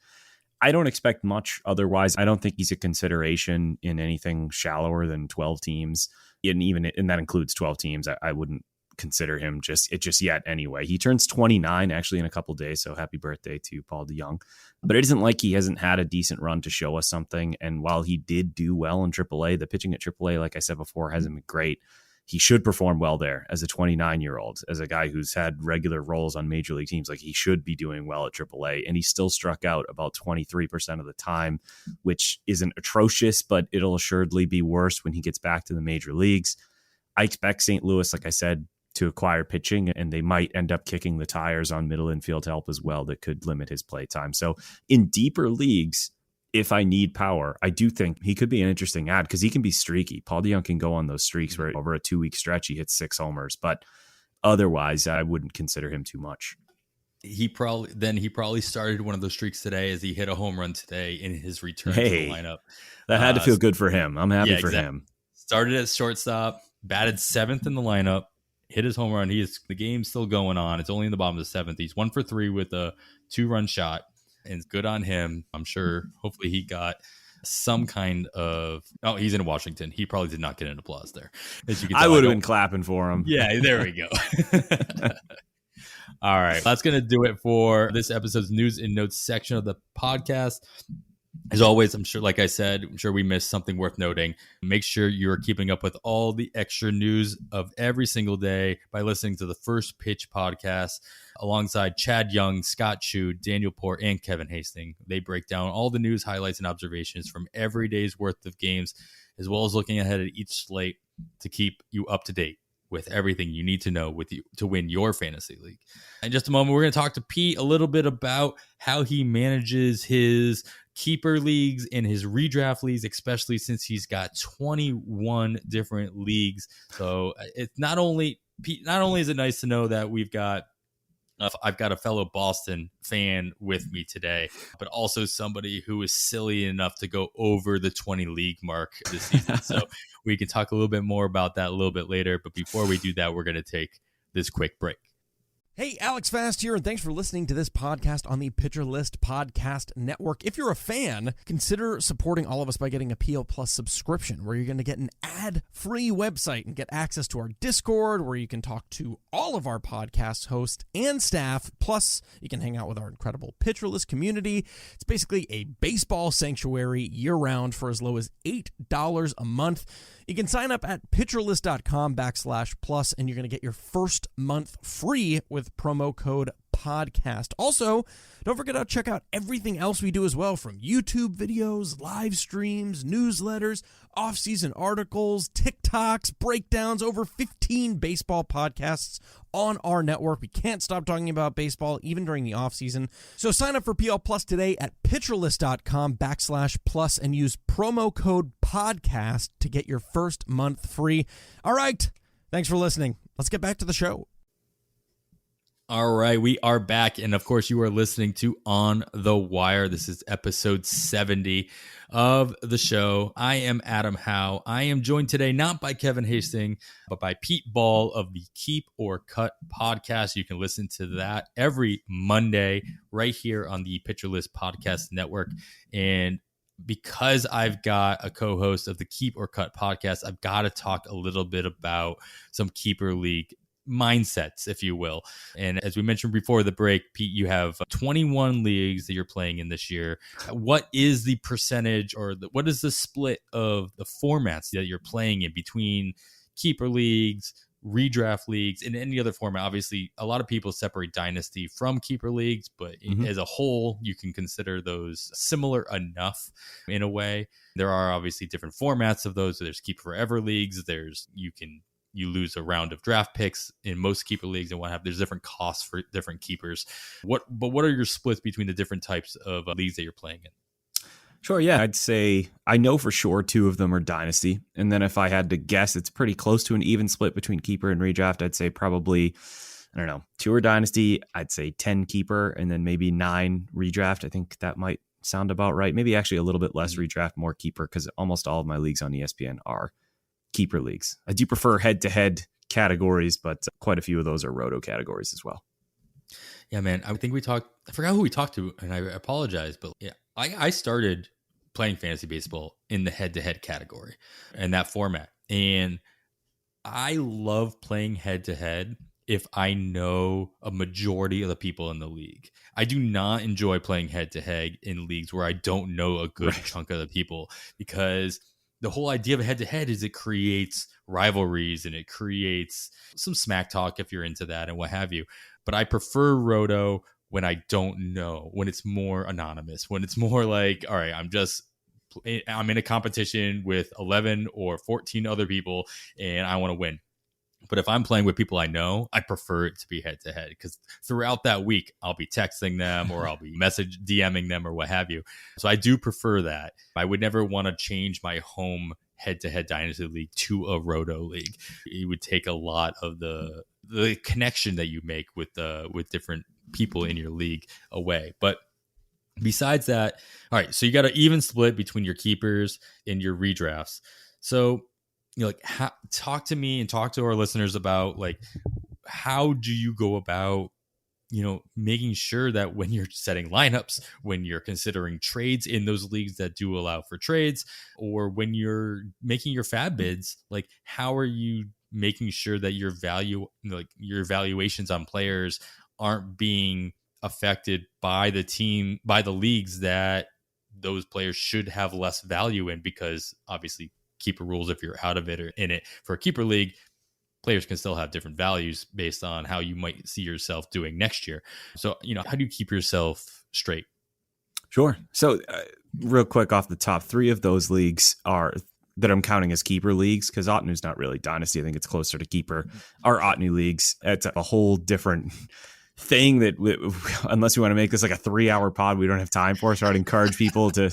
I don't expect much otherwise. I don't think he's a consideration in anything shallower than 12 teams. And that includes 12 teams. I wouldn't consider him just yet anyway. He turns 29 actually in a couple days, so happy birthday to Paul DeJong. But it isn't like he hasn't had a decent run to show us something. And while he did do well in AAA, the pitching at AAA, like I said before, hasn't been great. He should perform well there as a 29-year-old, as a guy who's had regular roles on major league teams. Like, he should be doing well at AAA, and he still struck out about 23% of the time, which isn't atrocious, but it'll assuredly be worse when he gets back to the major leagues. I expect St. Louis, like I said, to acquire pitching, and they might end up kicking the tires on middle infield help as well that could limit his play time. So in deeper leagues, if I need power, I do think he could be an interesting add because he can be streaky. Paul DeJong can go on those streaks where over a 2-week stretch, he hits 6 homers, but otherwise I wouldn't consider him too much. He probably started one of those streaks today as he hit a home run today in his return to the lineup. That had to feel good for him. I'm happy for him. Started at shortstop, batted 7th in the lineup, hit his home run. The game's still going on. It's only in the bottom of the 7th. He's 1 for 3 with a 2-run shot, and good on him. I'm sure. Hopefully he got some kind of. Oh, he's in Washington. He probably did not get an applause there. As you can tell, I would have been clapping for him. Yeah, there we go. All right, that's gonna do it for this episode's news and notes section of the podcast. As always, I'm sure, like I said, I'm sure we missed something worth noting. Make sure you're keeping up with all the extra news of every single day by listening to the First Pitch podcast alongside Chad Young, Scott Chu, Daniel Port, and Kevin Hastings. They break down all the news, highlights, and observations from every day's worth of games, as well as looking ahead at each slate to keep you up to date with everything you need to know with you to win your fantasy league. In just a moment, we're going to talk to Pete a little bit about how he manages his keeper leagues and his redraft leagues, especially since he's got 21 different leagues. So it's not only is it nice to know that I've got a fellow Boston fan with me today, but also somebody who is silly enough to go over the 20 league mark this season. So we can talk a little bit more about that a little bit later. But before we do that, we're going to take this quick break. Hey, Alex Fast here, and thanks for listening to this podcast on the Pitcher List Podcast Network. If you're a fan, consider supporting all of us by getting a PL Plus subscription, where you're going to get an ad-free website and get access to our Discord, where you can talk to all of our podcast hosts and staff. Plus, you can hang out with our incredible Pitcher List community. It's basically a baseball sanctuary year-round for as low as $8 a month. You can sign up at pitcherlist.com/plus, and you're going to get your first month free with promo code podcast. Also, don't forget to check out everything else we do as well, from YouTube videos, live streams, newsletters, off-season articles, TikToks, breakdowns, over 15 baseball podcasts on our network. We can't stop talking about baseball even during the off-season. So sign up for PL Plus today at pitcherlist.com/plus and use promo code podcast to get your first month free. All right. Thanks for listening. Let's get back to the show. All right, we are back, and of course, you are listening to On the Wire. This is episode 70 of the show. I am Adam Howe. I am joined today not by Kevin Hastings, but by Pete Ball of the Keep or Cut podcast. You can listen to that every Monday right here on the Pitcher List Podcast Network. And because I've got a co-host of the Keep or Cut podcast, I've got to talk a little bit about some keeper league mindsets, if you will. And as we mentioned before the break, Pete, you have 21 leagues that you're playing in this year. What is the percentage, or what is the split of the formats that you're playing in between keeper leagues, redraft leagues, and any other format? Obviously, a lot of people separate dynasty from keeper leagues, but as a whole, you can consider those similar enough in a way. There are obviously different formats of those. So there's keep forever leagues. You lose a round of draft picks in most keeper leagues and what have. There's different costs for different keepers. What are your splits between the different types of leagues that you're playing in? Sure, yeah. I'd say I know for sure 2 of them are dynasty. And then if I had to guess, it's pretty close to an even split between keeper and redraft. I'd say probably, 2 are dynasty. I'd say 10 keeper and then maybe 9 redraft. I think that might sound about right. Maybe actually a little bit less redraft, more keeper, because almost all of my leagues on ESPN are keeper leagues. I do prefer head-to-head categories, but quite a few of those are roto categories as well. Yeah, man. I forgot who we talked to, and I apologize, but yeah, I started playing fantasy baseball in the head-to-head category and that format. And I love playing head-to-head if I know a majority of the people in the league. I do not enjoy playing head-to-head in leagues where I don't know a good chunk of the people, because the whole idea of a head-to-head is it creates rivalries and it creates some smack talk if you're into that and what have you. But I prefer roto when I don't know, when it's more anonymous, when it's more like, all right, I'm in a competition with 11 or 14 other people and I want to win. But if I'm playing with people I know, I prefer it to be head-to-head, because throughout that week, I'll be texting them or I'll be DMing them or what have you. So I do prefer that. I would never want to change my home head-to-head dynasty league to a roto league. It would take a lot of the connection that you make with different people in your league away. But besides that, all right, so you got an even split between your keepers and your redrafts. So talk to me and talk to our listeners about how do you go about making sure that when you're setting lineups, when you're considering trades in those leagues that do allow for trades, or when you're making your FAAB bids, how are you making sure that your valuations on players aren't being affected by the leagues that those players should have less value in? Because obviously keeper rules, if you're out of it or in it for a keeper league, players can still have different values based on how you might see yourself doing next year. So, how do you keep yourself straight? Sure. So real quick off the top, 3 of those leagues are that I'm counting as keeper leagues, because Otnu's not really dynasty. I think it's closer to keeper. Our Otnu leagues, it's a whole different thing that unless you want to make this like a 3-hour pod, we don't have time for. So I'd encourage people to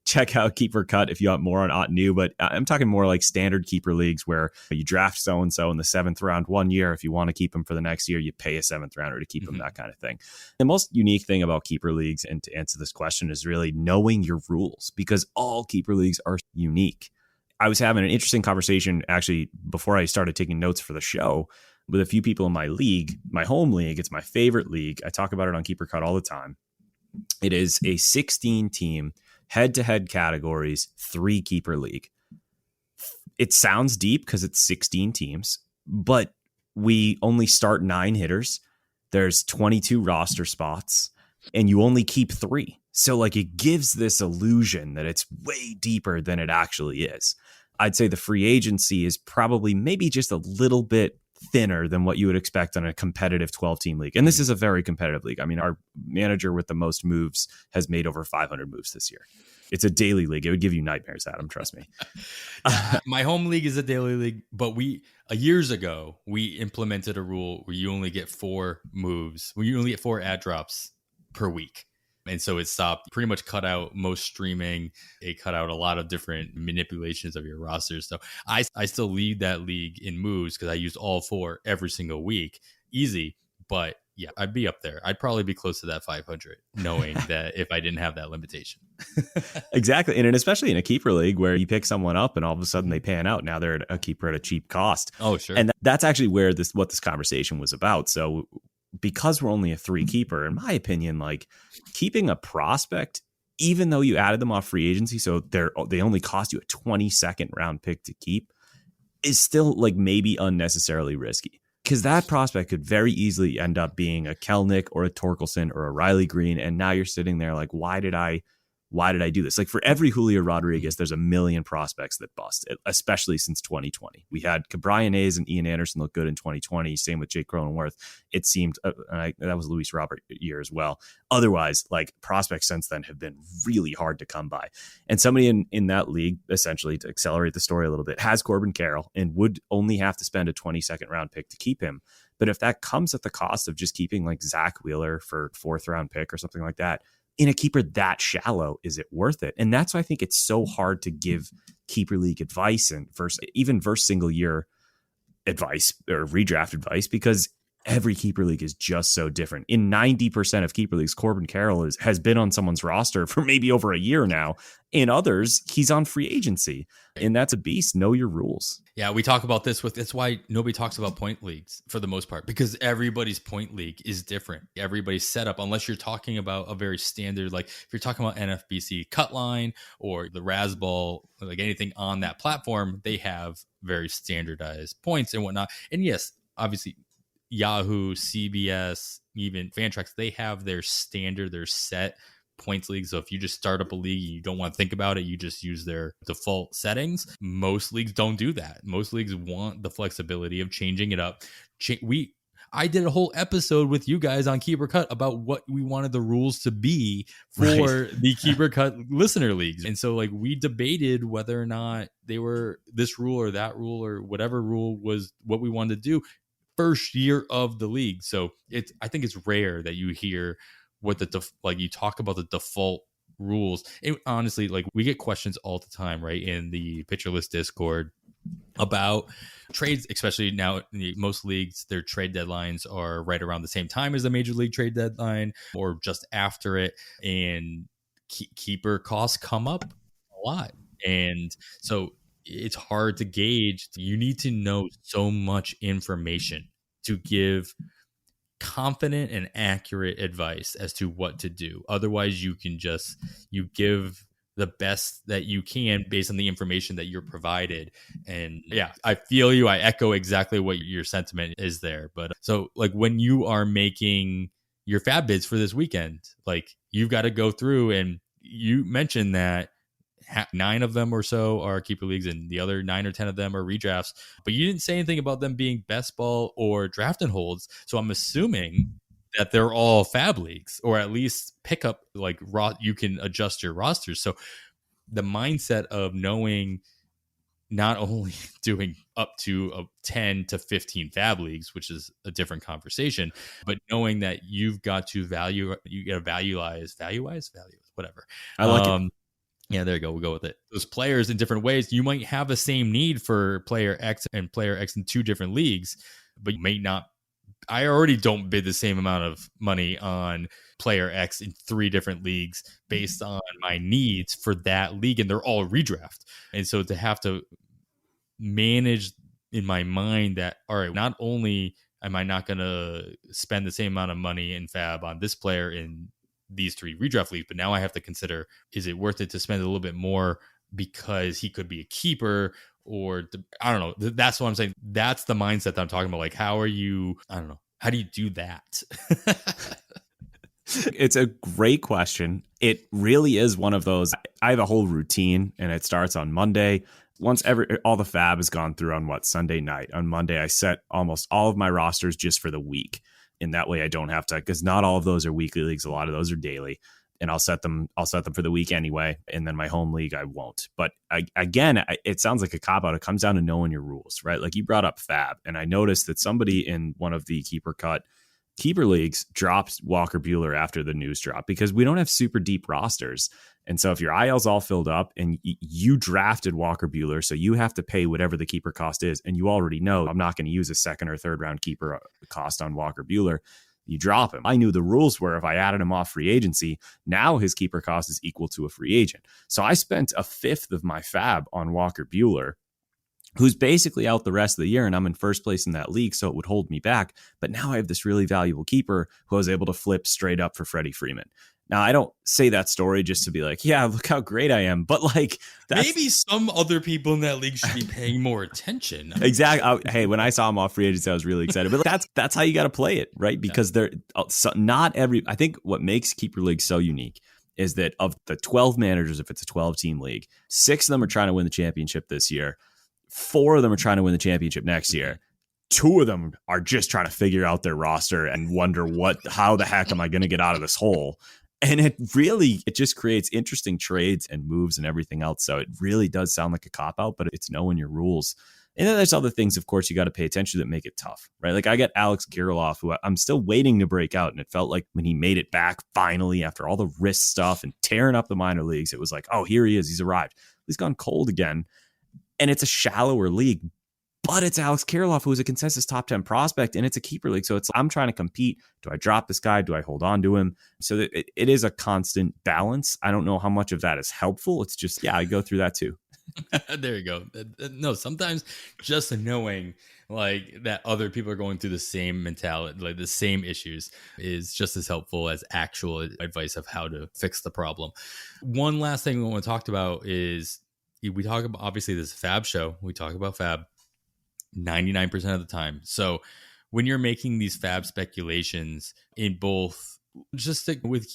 check out Keeper Cut if you want more on Otnu. But I'm talking more like standard keeper leagues where you draft so-and-so in the 7th round one year. If you want to keep them for the next year, you pay a 7th rounder to keep them, that kind of thing. The most unique thing about keeper leagues, and to answer this question, is really knowing your rules, because all keeper leagues are unique. I was having an interesting conversation actually before I started taking notes for the show with a few people in my league, my home league. It's my favorite league. I talk about it on Keeper Cut all the time. It is a 16-team head-to-head categories 3-keeper league. It sounds deep because it's 16 teams, but we only start 9 hitters. There's 22 roster spots, and you only keep 3. So it gives this illusion that it's way deeper than it actually is. I'd say the free agency is probably maybe just a little bit thinner than what you would expect on a competitive 12-team league. And this is a very competitive league. I mean, our manager with the most moves has made over 500 moves this year. It's a daily league. It would give you nightmares, Adam. Trust me. My home league is a daily league, but years ago, we implemented a rule where you only get 4 moves, where you only get 4 ad drops per week. And so it stopped, pretty much cut out most streaming. It cut out a lot of different manipulations of your rosters. So I still lead that league in moves because I used all 4 every single week. Easy. But yeah, I'd be up there. I'd probably be close to that 500, knowing that if I didn't have that limitation. Exactly. And especially in a keeper league where you pick someone up and all of a sudden they pan out. Now they're a keeper at a cheap cost. Oh, sure. And that's actually what this conversation was about. So because we're only a 3 keeper, in my opinion, keeping a prospect even though you added them off free agency, so they only cost you a 22nd round pick to keep, is still like maybe unnecessarily risky. Because that prospect could very easily end up being a Kelnick or a Torkelson or a Riley Green. And now you're sitting there like, why did I do this? Like for every Julio Rodriguez, there's a million prospects that bust, especially since 2020. We had Cabrian Hayes and Ian Anderson look good in 2020. Same with Jake Cronenworth. It seemed, that was Luis Robert year as well. Otherwise, like prospects since then have been really hard to come by. And somebody in that league, essentially to accelerate the story a little bit, has Corbin Carroll and would only have to spend a 22nd round pick to keep him. But if that comes at the cost of just keeping like Zach Wheeler for 4th round pick or something like that, in a keeper that shallow, is it worth it? And that's why I think it's so hard to give keeper league advice and versus single year advice or redraft advice, because every keeper league is just so different. In 90% of keeper leagues, Corbin Carroll has been on someone's roster for maybe over a year now. In others, he's on free agency, and that's a beast. Know your rules. Yeah, we talk about this that's why nobody talks about point leagues for the most part, because everybody's point league is different. Everybody's setup, unless you're talking about a very standard, like if you're talking about NFBC cut line or the Razzball, like anything on that platform, they have very standardized points and whatnot. And yes, obviously Yahoo, CBS, even Fantrax, they have their standard, their set points league. So if you just start up a league and you don't want to think about it, you just use their default settings. Most leagues don't do that. Most leagues want the flexibility of changing it up. I did a whole episode with you guys on Keeper Cut about what we wanted the rules to be for the Keeper Cut listener leagues. And so like we debated whether or not they were this rule or that rule or whatever rule was what we wanted to do first year of the league. So I think it's rare that you hear what you talk about the default rules. And honestly, like we get questions all the time, right, in the Pitcher List Discord about trades, especially now in most leagues, their trade deadlines are right around the same time as the major league trade deadline or just after it. And keeper costs come up a lot. And so it's hard to gauge. You need to know so much information to give confident and accurate advice as to what to do. Otherwise, you give the best that you can based on the information that you're provided. And yeah, I feel you. I echo exactly what your sentiment is there. But so like when you are making your FAAB bids for this weekend, like you've got to go through, and you mentioned that 9 of them or so are keeper leagues and the other 9 or 10 of them are redrafts, but you didn't say anything about them being best ball or draft and holds. So I'm assuming that they're all FAAB leagues, or at least pick up like you can adjust your rosters. So the mindset of knowing not only doing up to 10 to 15 FAAB leagues, which is a different conversation, but knowing that you've got to valuize, whatever. I like it. Yeah, there you go. We'll go with it. Those players in different ways. You might have the same need for player X and player X in 2 different leagues, but you may not. I already don't bid the same amount of money on player X in 3 different leagues based on my needs for that league, and they're all redraft. And so to have to manage in my mind that, all right, not only am I not going to spend the same amount of money in FAAB on this player in these 3 redraft leagues, but now I have to consider, is it worth it to spend a little bit more because he could be a keeper, or I don't know. That's what I'm saying. That's the mindset that I'm talking about. Like, how do you do that? It's a great question. It really is one of those. I have a whole routine, and it starts on Monday. Once all the FAAB has gone through on Sunday night. On Monday, I set almost all of my rosters just for the week. And that way I don't have to, because not all of those are weekly leagues. A lot of those are daily, and I'll set them for the week anyway. And then my home league, I won't. But it sounds like a cop out. It comes down to knowing your rules, right? Like you brought up FAAB, and I noticed that somebody in one of the Keeper Cut keeper leagues dropped Walker Buehler after the news drop, because we don't have super deep rosters. And so if your IL's all filled up and you drafted Walker Buehler, so you have to pay whatever the keeper cost is, and you already know I'm not going to use a 2nd or 3rd round keeper cost on Walker Buehler, you drop him. I knew the rules were if I added him off free agency, now his keeper cost is equal to a free agent. So I spent a 5th of my FAAB on Walker Buehler, who's basically out the rest of the year, and I'm in first place in that league, so it would hold me back. But now I have this really valuable keeper who I was able to flip straight up for Freddie Freeman. Now, I don't say that story just to be like, yeah, look how great I am. But like, maybe some other people in that league should be paying more attention. Exactly. Hey, when I saw him off free agency, I was really excited. But that's how you got to play it, right? Because I think what makes keeper league so unique is that of the 12 managers, if it's a 12-team league, 6 of them are trying to win the championship this year. 4 of them are trying to win the championship next year. 2 of them are just trying to figure out their roster and wonder how the heck am I going to get out of this hole? And it just creates interesting trades and moves and everything else. So it really does sound like a cop-out, but it's knowing your rules. And then there's other things, of course, you got to pay attention to that make it tough, right? Like I get Alex Kirilloff, who I'm still waiting to break out. And it felt like when he made it back finally after all the wrist stuff and tearing up the minor leagues, it was like, oh, here he is. He's arrived. He's gone cold again. And it's a shallower league. But it's Alex Kirilloff, who is a consensus top 10 prospect, and it's a keeper league. So I'm trying to compete. Do I drop this guy? Do I hold on to him? So that it is a constant balance. I don't know how much of that is helpful. It's just, I go through that too. There you go. No, sometimes just knowing like that other people are going through the same mentality, like the same issues, is just as helpful as actual advice of how to fix the problem. One last thing we want to talk about is we talk about, obviously this is a FAAB show. We talk about FAAB 99% of the time. So when you're making these FAAB speculations in both, just stick with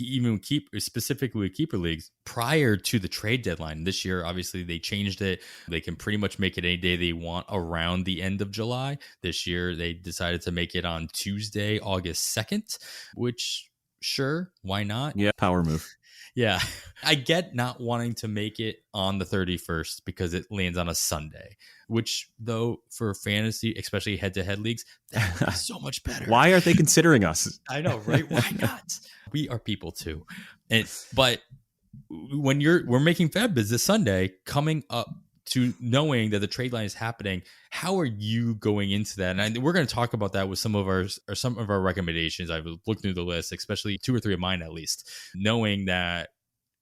specifically with keeper leagues prior to the trade deadline. This year, obviously they changed it. They can pretty much make it any day they want around the end of July. This year they decided to make it on Tuesday, August 2nd, which sure, why not? Yeah, power move. Yeah, I get not wanting to make it on the 31st because it lands on a Sunday, which though for fantasy, especially head-to-head leagues, that's so much better. Why aren't they considering us? I know, right? Why not? We are people too. But when we're making FAAB Biz this Sunday, coming up to knowing that the trade line is happening, how are you going into that? And we're going to talk about that with some of our recommendations. I've looked through the list, especially 2 or 3 of mine at least, knowing that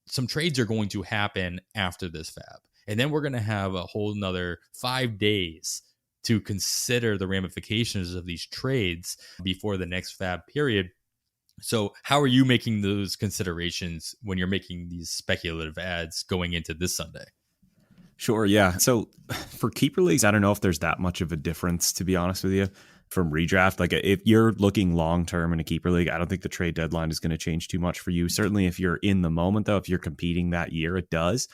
some trades are going to happen after this FAAB. And then we're going to have a whole nother 5 days to consider the ramifications of these trades before the next FAAB period. So how are you making those considerations when you're making these speculative ads going into this Sunday? Sure, yeah. So for keeper leagues, I don't know if there's that much of a difference, to be honest with you, from redraft. Like if you're looking long-term in a keeper league, I don't think the trade deadline is going to change too much for you. Certainly if you're in the moment, though, if you're competing that year, it does.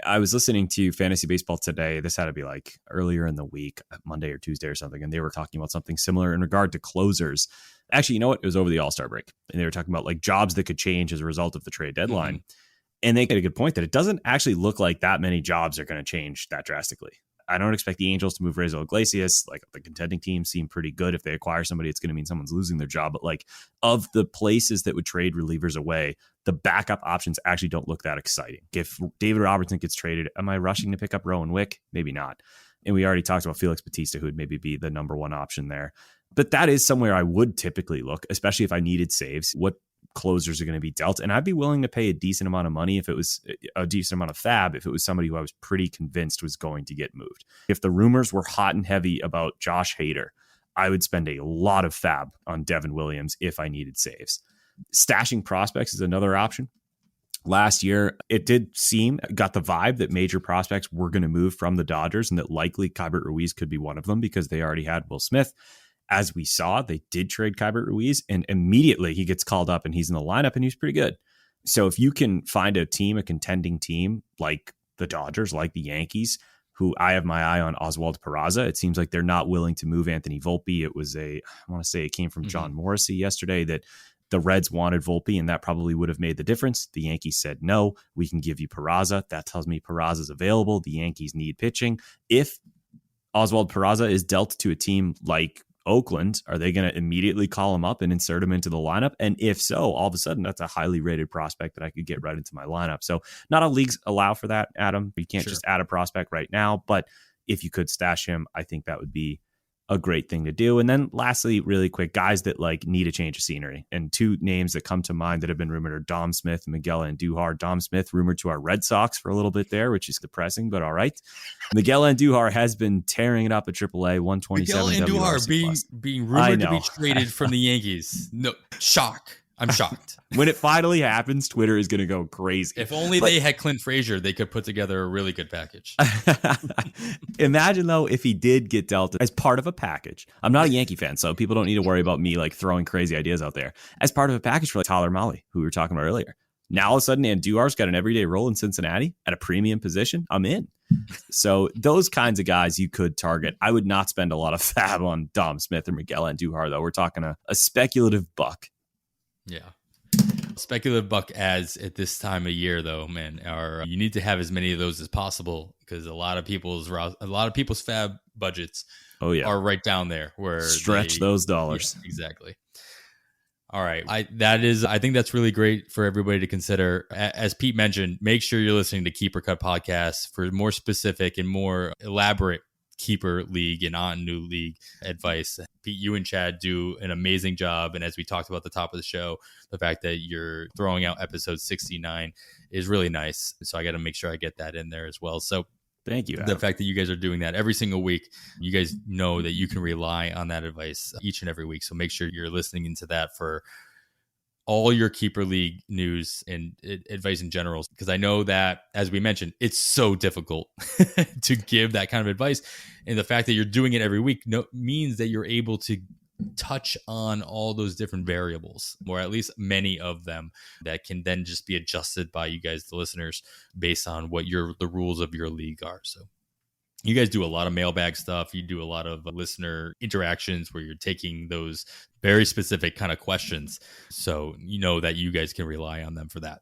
I was listening to Fantasy Baseball today. This had to be like earlier in the week, Monday or Tuesday or something. And they were talking about something similar in regard to closers. Actually, you know what? It was over the All-Star break. And they were talking about like jobs that could change as a result of the trade deadline. Mm-hmm. And they get a good point that it doesn't actually look like that many jobs are going to change that drastically. I don't expect the Angels to move Rizzo Iglesias. Like the contending teams seem pretty good. If they acquire somebody, it's going to mean someone's losing their job. But like of the places that would trade relievers away, the backup options actually don't look that exciting. If David Robertson gets traded, am I rushing to pick up Rowan Wick? Maybe not. And we already talked about Felix Bautista, who would maybe be the number one option there. But that is somewhere I would typically look, especially if I needed saves. What closers are going to be dealt, and I'd be willing to pay a decent amount of money if it was a decent amount of FAAB if it was somebody who I was pretty convinced was going to get moved. If the rumors were hot and heavy about Josh Hader, I would spend a lot of FAAB on Devin Williams if I needed saves. Stashing prospects is another option. Last year, it got the vibe that major prospects were going to move from the Dodgers and that likely Keibert Ruiz could be one of them because they already had Will Smith. As we saw, they did trade Keibert Ruiz, and immediately he gets called up and he's in the lineup and he's pretty good. So if you can find a contending team like the Dodgers, like the Yankees, who I have my eye on Oswald Peraza, it seems like they're not willing to move Anthony Volpe. It came from John Morrissey yesterday that the Reds wanted Volpe, and that probably would have made the difference. The Yankees said, no, we can give you Peraza. That tells me Peraza's available. The Yankees need pitching. If Oswald Peraza is dealt to a team like Oakland, are they going to immediately call him up and insert him into the lineup? And if so, all of a sudden, that's a highly rated prospect that I could get right into my lineup. So not all leagues allow for that, Adam. You can't just add a prospect right now. But if you could stash him, I think that would be a great thing to do. And then lastly, really quick, guys that like need a change of scenery. And 2 names that come to mind that have been rumored are Dom Smith and Miguel Andujar. Dom Smith rumored to our Red Sox for a little bit there, which is depressing, but all right. Miguel Andujar has been tearing it up at AAA, 127. Miguel Andujar being rumored to be traded from the Yankees. No, shock. I'm shocked. When it finally happens, Twitter is going to go crazy. If only they had Clint Frazier, they could put together a really good package. Imagine, though, if he did get dealt as part of a package. I'm not a Yankee fan, so people don't need to worry about me like throwing crazy ideas out there. As part of a package for like Tyler Mahle, who we were talking about earlier. Now, all of a sudden, Andujar's got an everyday role in Cincinnati at a premium position. I'm in. So those kinds of guys you could target. I would not spend a lot of FAAB on Dom Smith or Miguel Andujar, though. We're talking a speculative buck. Yeah. Speculative buck ads at this time of year, though, man, you need to have as many of those as possible because a lot of people's FAAB budgets are right down there where stretch those dollars. Yeah, exactly. All right. I think that's really great for everybody to consider. As Pete mentioned, make sure you're listening to Keeper Cut Podcasts for more specific and more elaborate keeper league and on new league advice. Pete, you and Chad do an amazing job. And as we talked about at the top of the show, the fact that you're throwing out episode 69 is really nice. So I got to make sure I get that in there as well. So thank you, Adam. The fact that you guys are doing that every single week, you guys know that you can rely on that advice each and every week. So make sure you're listening into that for all your keeper league news and advice in general, because I know that, as we mentioned, it's so difficult to give that kind of advice. And the fact that you're doing it every week means that you're able to touch on all those different variables, or at least many of them, that can then just be adjusted by you guys, the listeners, based on what the rules of your league are. So you guys do a lot of mailbag stuff. You do a lot of listener interactions where you're taking those very specific kind of questions. So you know that you guys can rely on them for that.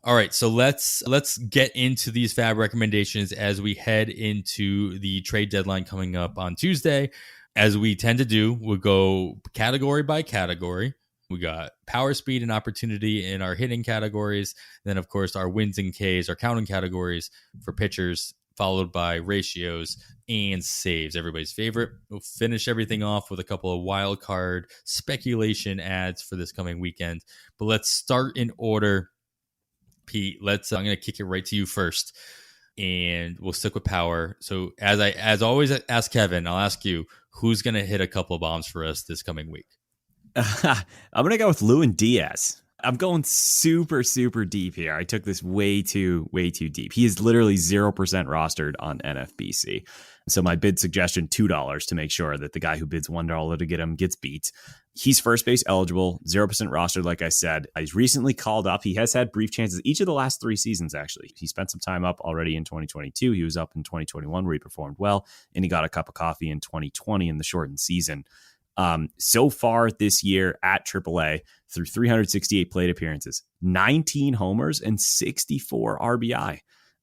All right, so let's get into these FAAB recommendations as we head into the trade deadline coming up on Tuesday. As we tend to do, we'll go category by category. We got power, speed, and opportunity in our hitting categories. Then, of course, our wins and Ks, our counting categories for pitchers, followed by ratios and saves, everybody's favorite. We'll finish everything off with a couple of wild card speculation ads for this coming weekend. But let's start in order. Pete, I'm going to kick it right to you first, and we'll stick with power. So as always ask Kevin, I'll ask you, who's going to hit a couple of bombs for us this coming week? I'm going to go with Lewin Diaz. I'm going super, super deep here. I took this way too deep. He is literally 0% rostered on NFBC. So my bid suggestion, $2 to make sure that the guy who bids $1 to get him gets beat. He's first base eligible, 0% rostered, like I said. He's recently called up. He has had brief chances each of the last 3 seasons, actually. He spent some time up already in 2022. He was up in 2021 where he performed well, and he got a cup of coffee in 2020 in the shortened season. So far this year at AAA, through 368 plate appearances, 19 homers and 64 RBI.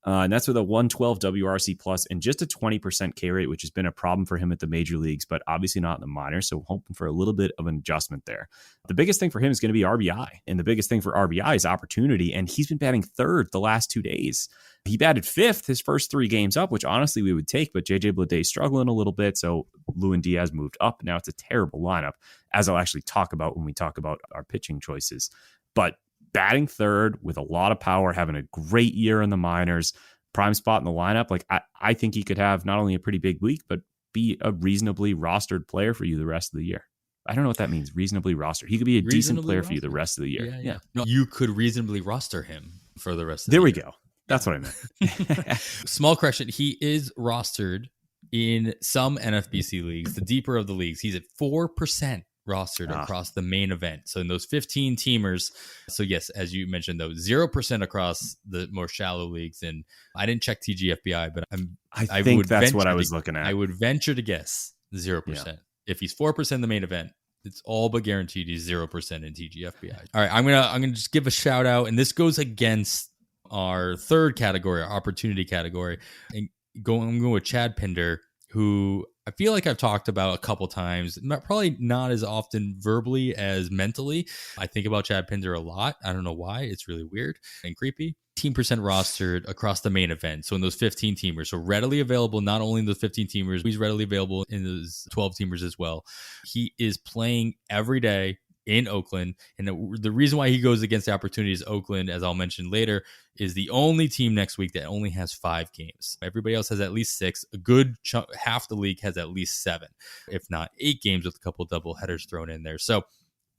And that's with a 112 WRC plus and just a 20% K rate, which has been a problem for him at the major leagues, but obviously not in the minors. So hoping for a little bit of an adjustment there. The biggest thing for him is going to be RBI. And the biggest thing for RBI is opportunity. And he's been batting third the last 2 days. He batted fifth his first 3 games up, which honestly we would take, but JJ Bleday's struggling a little bit. So Lewin Diaz moved up. Now it's a terrible lineup, as I'll actually talk about when we talk about our pitching choices. But batting third with a lot of power, having a great year in the minors, prime spot in the lineup. Like I think he could have not only a pretty big week, but be a reasonably rostered player for you the rest of the year. I don't know what that means. Reasonably rostered. He could be a decent player for you the rest of the year. Yeah. No, you could reasonably roster him for the rest of the year. There we go. That's what I meant. Small correction. He is rostered in some NFBC leagues, the deeper of the leagues. He's at 4% rostered across the main event. So in those 15 teamers, so yes, as you mentioned, though, 0% across the more shallow leagues. And I didn't check TGFBI, but I think that's what I was looking at. I would venture to guess 0%. Yeah. If he's 4% in the main event, it's all but guaranteed he's 0% in TGFBI. All right, I'm gonna just give a shout out, and this goes against our third category, our opportunity category. And I'm going with Chad Pinder, who I feel like I've talked about a couple times, probably not as often verbally as mentally. I think about Chad Pinder a lot. I don't know why. It's really weird and creepy. 15% rostered across the main event. So in those 15 teamers, so readily available, not only in those 15 teamers, he's readily available in those 12 teamers as well. He is playing every day in Oakland. And the reason why he goes against the opportunity is Oakland, as I'll mention later, is the only team next week that only has 5 games. Everybody else has at least 6. A good chunk, half the league has at least 7, if not 8 games with a couple double headers thrown in there. So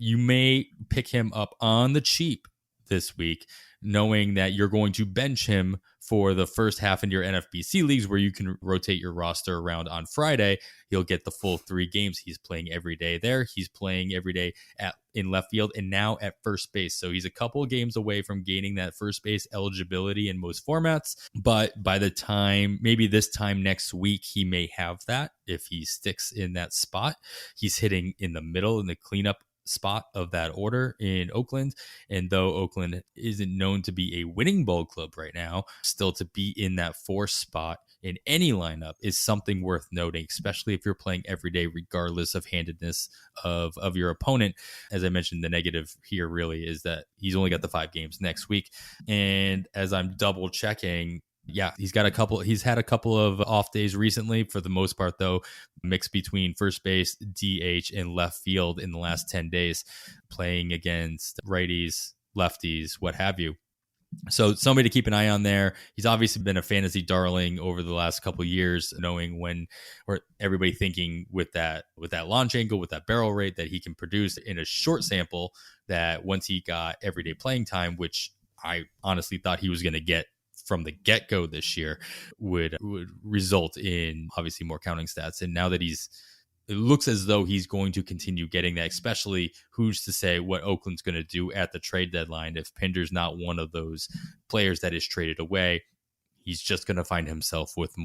you may pick him up on the cheap this week, knowing that you're going to bench him for the first half in your NFBC leagues where you can rotate your roster around on Friday. He'll get the full 3 games. He's playing every day there. He's playing every day in left field and now at first base. So he's a couple of games away from gaining that first base eligibility in most formats. But by the time, maybe this time next week, he may have that if he sticks in that spot. He's hitting in the middle in the cleanup spot of that order in Oakland. And though Oakland isn't known to be a winning ball club right now, still to be in that 4th spot in any lineup is something worth noting, especially if you're playing every day, regardless of handedness of your opponent. As I mentioned, the negative here really is that he's only got the 5 games next week. And as I'm double checking, yeah, he's had a couple of off days recently. For the most part, though, mixed between first base, DH, and left field in the last 10 days, playing against righties, lefties, what have you. So somebody to keep an eye on there. He's obviously been a fantasy darling over the last couple of years, knowing when, or everybody thinking with that launch angle, with that barrel rate that he can produce in a short sample, that once he got everyday playing time, which I honestly thought he was going to get from the get-go this year, would result in obviously more counting stats. And now that it looks as though he's going to continue getting that, especially who's to say what Oakland's going to do at the trade deadline. If Pinder's not one of those players that is traded away, he's just going to find himself with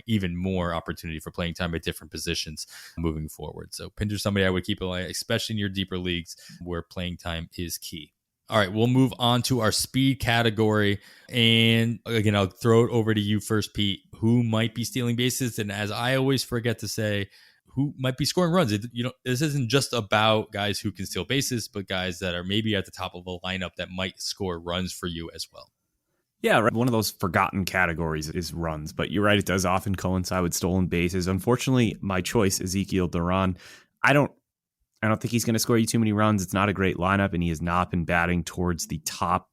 even more opportunity for playing time at different positions moving forward. So Pinder's somebody I would keep an eye on, especially in your deeper leagues where playing time is key. All right, we'll move on to our speed category. And again, I'll throw it over to you first, Pete. Who might be stealing bases? And as I always forget to say, who might be scoring runs? This isn't just about guys who can steal bases, but guys that are maybe at the top of a lineup that might score runs for you as well. Yeah, right. One of those forgotten categories is runs, but you're right. It does often coincide with stolen bases. Unfortunately, my choice, Ezekiel Duran, I don't think he's going to score you too many runs. It's not a great lineup, and he has not been batting towards the top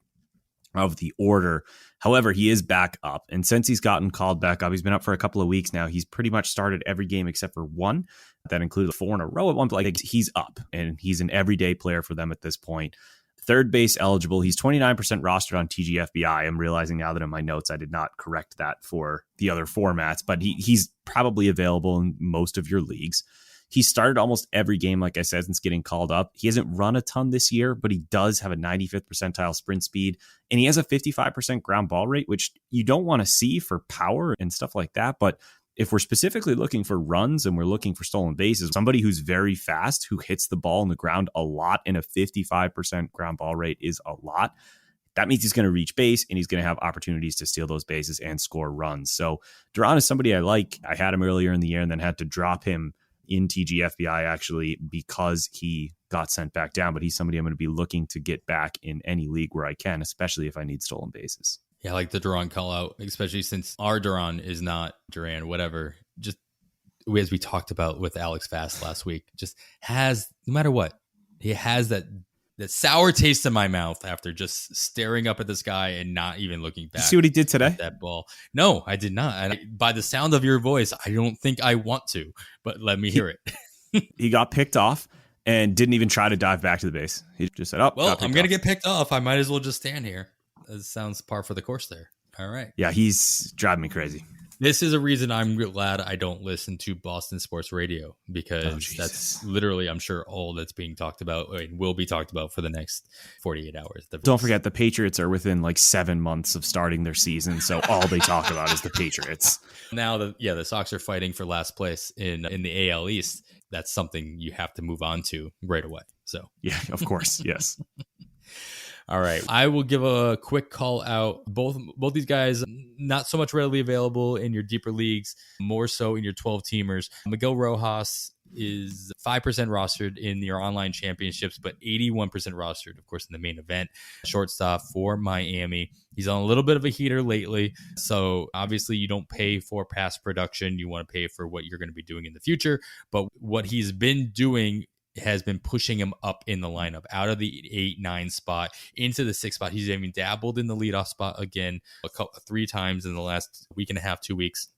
of the order. However, he is back up. And since he's gotten called back up, he's been up for a couple of weeks now. He's pretty much started every game except for one. That included 4 in a row at one point. He's up, and he's an everyday player for them at this point. Third base eligible. He's 29% rostered on TGFBI. I'm realizing now that in my notes I did not correct that for the other formats, but he's probably available in most of your leagues. He started almost every game, like I said, since getting called up. He hasn't run a ton this year, but he does have a 95th percentile sprint speed, and he has a 55% ground ball rate, which you don't want to see for power and stuff like that. But if we're specifically looking for runs and we're looking for stolen bases, somebody who's very fast, who hits the ball on the ground a lot, and a 55% ground ball rate is a lot. That means he's going to reach base, and he's going to have opportunities to steal those bases and score runs. So Duran is somebody I like. I had him earlier in the year and then had to drop him in TGFBI actually because he got sent back down, but he's somebody I'm going to be looking to get back in any league where I can, especially if I need stolen bases. Yeah, I like the Duran call out, especially since our Duran is not Duran, whatever. Just as we talked about with Alex Fast last week, just has, no matter what, he has that sour taste in my mouth after just staring up at the sky and not even looking back. Did you see what he did today? That ball. No, I did not. And by the sound of your voice, I don't think I want to, but let me hear it. He got picked off and didn't even try to dive back to the base. He just said, well, I'm going to get picked off. I might as well just stand here. That sounds par for the course there. All right. Yeah, he's driving me crazy. This is a reason I'm glad I don't listen to Boston sports radio, because that's literally, I'm sure, all that's being talked about and will be talked about for the next 48 hours. Don't forget, the Patriots are within like 7 months of starting their season, so all they talk about is the Patriots. Now, the Sox are fighting for last place in the AL East. That's something you have to move on to right away. So yeah, of course, yes. All right. I will give a quick call out. Both these guys, not so much readily available in your deeper leagues, more so in your 12-teamers. Miguel Rojas is 5% rostered in your online championships, but 81% rostered, of course, in the main event. Shortstop for Miami. He's on a little bit of a heater lately. So obviously you don't pay for past production. You want to pay for what you're going to be doing in the future. But what he's been doing has been pushing him up in the lineup out of the 8-9 spot into the 6 spot. He's even dabbled in the leadoff spot again 3 times in the last week and a half, 2 weeks.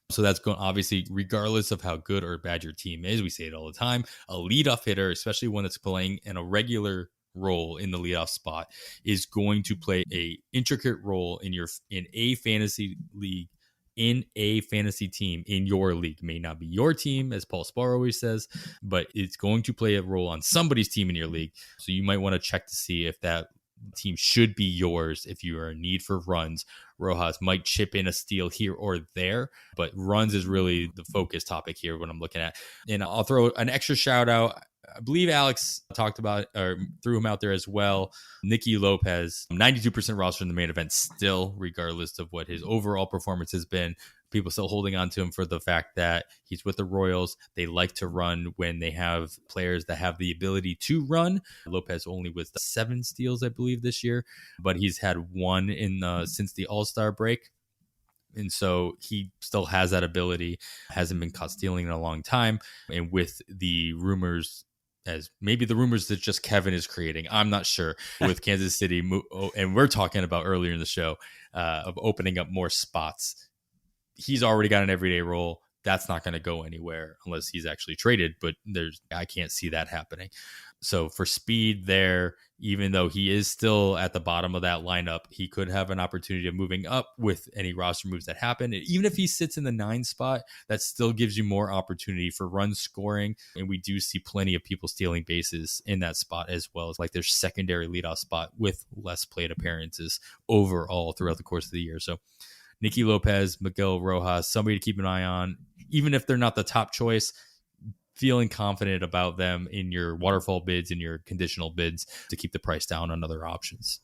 So that's going, obviously, regardless of how good or bad your team is, we say it all the time, a leadoff hitter, especially one that's playing in a regular role in the leadoff spot, is going to play a intricate role in a fantasy league, in a fantasy team in your league. It may not be your team, as Paul Spar always says, but it's going to play a role on somebody's team in your league. So you might want to check to see if that team should be yours. If you are in need for runs, Rojas might chip in a steal here or there, but runs is really the focus topic here when I'm looking at. And I'll throw an extra shout out. I believe Alex talked about or threw him out there as well. Nicky Lopez, 92% roster in the main event still, regardless of what his overall performance has been. People still holding on to him for the fact that he's with the Royals. They like to run when they have players that have the ability to run. Lopez only with 7 steals, I believe, this year, but he's had 1 since the All-Star break. And so he still has that ability, hasn't been caught stealing in a long time. And with the rumors, as maybe the rumors that just Kevin is creating, I'm not sure, with Kansas City, and we're talking about earlier in the show of opening up more spots. He's already got an everyday role. That's not going to go anywhere unless he's actually traded, but I can't see that happening. So for speed there, even though he is still at the bottom of that lineup, he could have an opportunity of moving up with any roster moves that happen. And even if he sits in the 9 spot, that still gives you more opportunity for run scoring. And we do see plenty of people stealing bases in that spot, as well as like their secondary leadoff spot with less plate appearances overall throughout the course of the year. So Nicky Lopez, Miguel Rojas, somebody to keep an eye on, even if they're not the top choice. Feeling confident about them in your waterfall bids and your conditional bids to keep the price down on other options.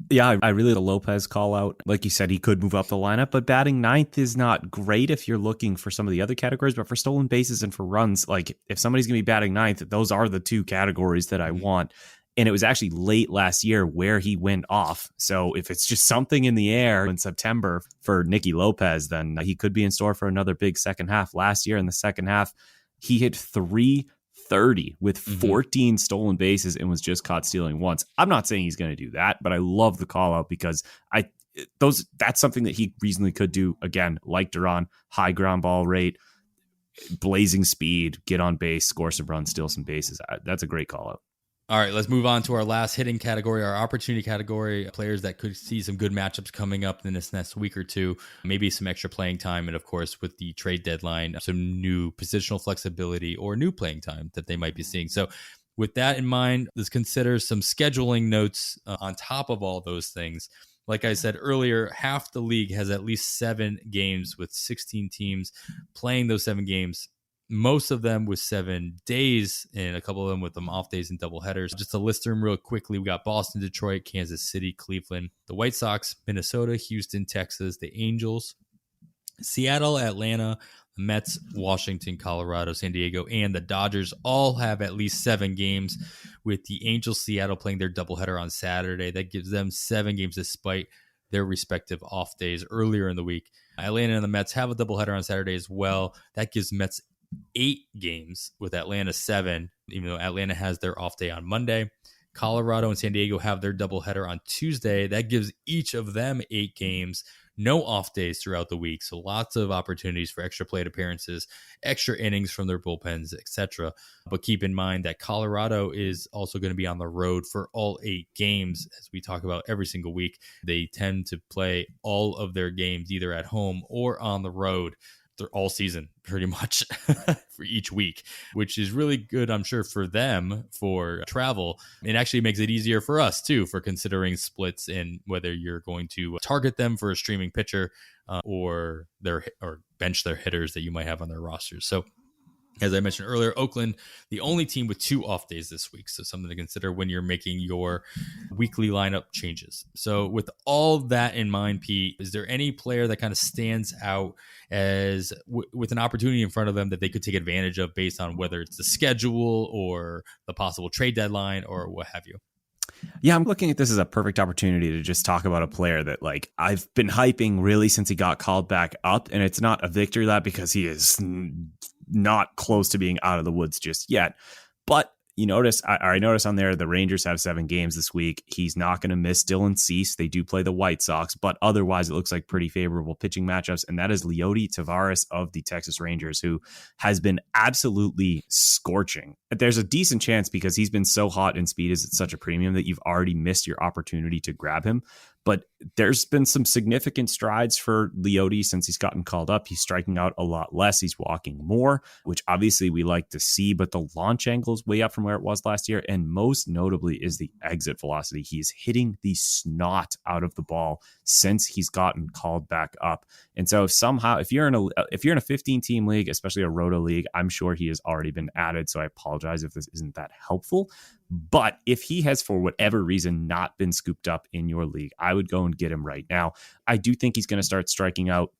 Yeah, I really the Lopez call out. Like you said, he could move up the lineup, but batting 9th is not great if you're looking for some of the other categories. But for stolen bases and for runs, like if somebody's going to be batting 9th, those are the 2 categories that I want. And it was actually late last year where he went off. So if it's just something in the air in September for Nicky Lopez, then he could be in store for another big second half. Last year in the second half, he hit .330 with 14 stolen bases and was just caught stealing once. I'm not saying he's going to do that, but I love the call out because that's something that he reasonably could do. Again, like Duran, high ground ball rate, blazing speed, get on base, score some runs, steal some bases. That's a great call out. All right, let's move on to our last hitting category, our opportunity category, players that could see some good matchups coming up in this next week or two, maybe some extra playing time, and of course, with the trade deadline, some new positional flexibility or new playing time that they might be seeing. So with that in mind, let's consider some scheduling notes on top of all those things. Like I said earlier, half the league has at least 7 games with 16 teams playing those 7 games. Most of them with 7 days, and a couple of them with them off days and double headers. Just to list them real quickly, we got Boston, Detroit, Kansas City, Cleveland, the White Sox, Minnesota, Houston, Texas, the Angels, Seattle, Atlanta, the Mets, Washington, Colorado, San Diego, and the Dodgers all have at least 7 games, with the Angels, Seattle playing their doubleheader on Saturday. That gives them 7 games despite their respective off days earlier in the week. Atlanta and the Mets have a doubleheader on Saturday as well. That gives Mets 8 games, with Atlanta 7, even though Atlanta has their off day on Monday. Colorado and San Diego have their doubleheader on Tuesday. That gives each of them 8 games, no off days throughout the week. So lots of opportunities for extra plate appearances, extra innings from their bullpens, etc. But keep in mind that Colorado is also going to be on the road for all 8 games, as we talk about every single week. They tend to play all of their games either at home or on the road all season, pretty much, for each week, which is really good, I'm sure, for them for travel. It actually makes it easier for us too, for considering splits and whether you're going to target them for a streaming pitcher or bench their hitters that you might have on their rosters. So as I mentioned earlier, Oakland, the only team with 2 off days this week. So something to consider when you're making your weekly lineup changes. So with all that in mind, Pete, is there any player that kind of stands out as with an opportunity in front of them that they could take advantage of based on whether it's the schedule or the possible trade deadline or what have you? Yeah, I'm looking at this as a perfect opportunity to just talk about a player that, like, I've been hyping really since he got called back up, and it's not a victory lap because he is not close to being out of the woods just yet. But You notice, I noticed on there, the Rangers have 7 games this week. He's not going to miss Dylan Cease. They do play the White Sox, but otherwise it looks like pretty favorable pitching matchups. And that is Leody Taveras of the Texas Rangers, who has been absolutely scorching. There's a decent chance, because he's been so hot and speed is at such a premium, that you've already missed your opportunity to grab him. But there's been some significant strides for Leody since he's gotten called up. He's striking out a lot less. He's walking more, which obviously we like to see, but the launch angle is way up from where it was last year. And most notably is the exit velocity. He's hitting the snot out of the ball since he's gotten called back up. And so if you're in a 15 team league, especially a roto league, I'm sure he has already been added. So I apologize if this isn't that helpful. But if he has, for whatever reason, not been scooped up in your league, I would go and get him right now. I do think he's going to start striking out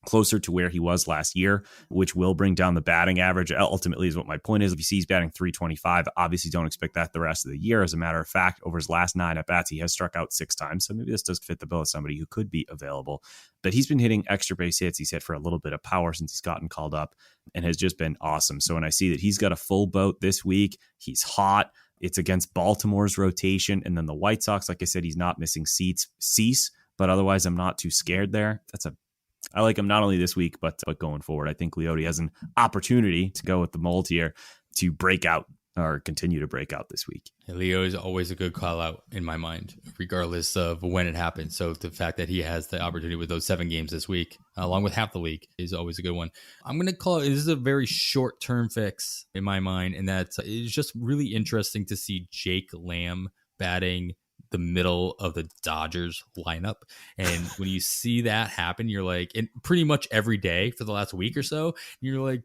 closer to where he was last year, which will bring down the batting average. Ultimately is what my point is. If you see he's batting 325, obviously don't expect that the rest of the year. As a matter of fact, over his last 9 at-bats, he has struck out 6 times. So maybe this does fit the bill of somebody who could be available. But he's been hitting extra base hits. He's hit for a little bit of power since he's gotten called up and has just been awesome. So when I see that he's got a full boat this week, he's hot. It's against Baltimore's rotation. And then the White Sox, like I said, he's not missing Cease, but otherwise I'm not too scared there. I like him not only this week, but going forward. I think Leody has an opportunity to go with the mold here to break out or continue to break out this week. Yeah, Leo is always a good call out in my mind, regardless of when it happens. So the fact that he has the opportunity with those 7 games this week, along with half the league, is always a good one. I'm going to call it, this is a very short-term fix in my mind, and it's just really interesting to see Jake Lamb batting the middle of the Dodgers lineup. And when you see that happen, you're like, and pretty much every day for the last week or so, you're like,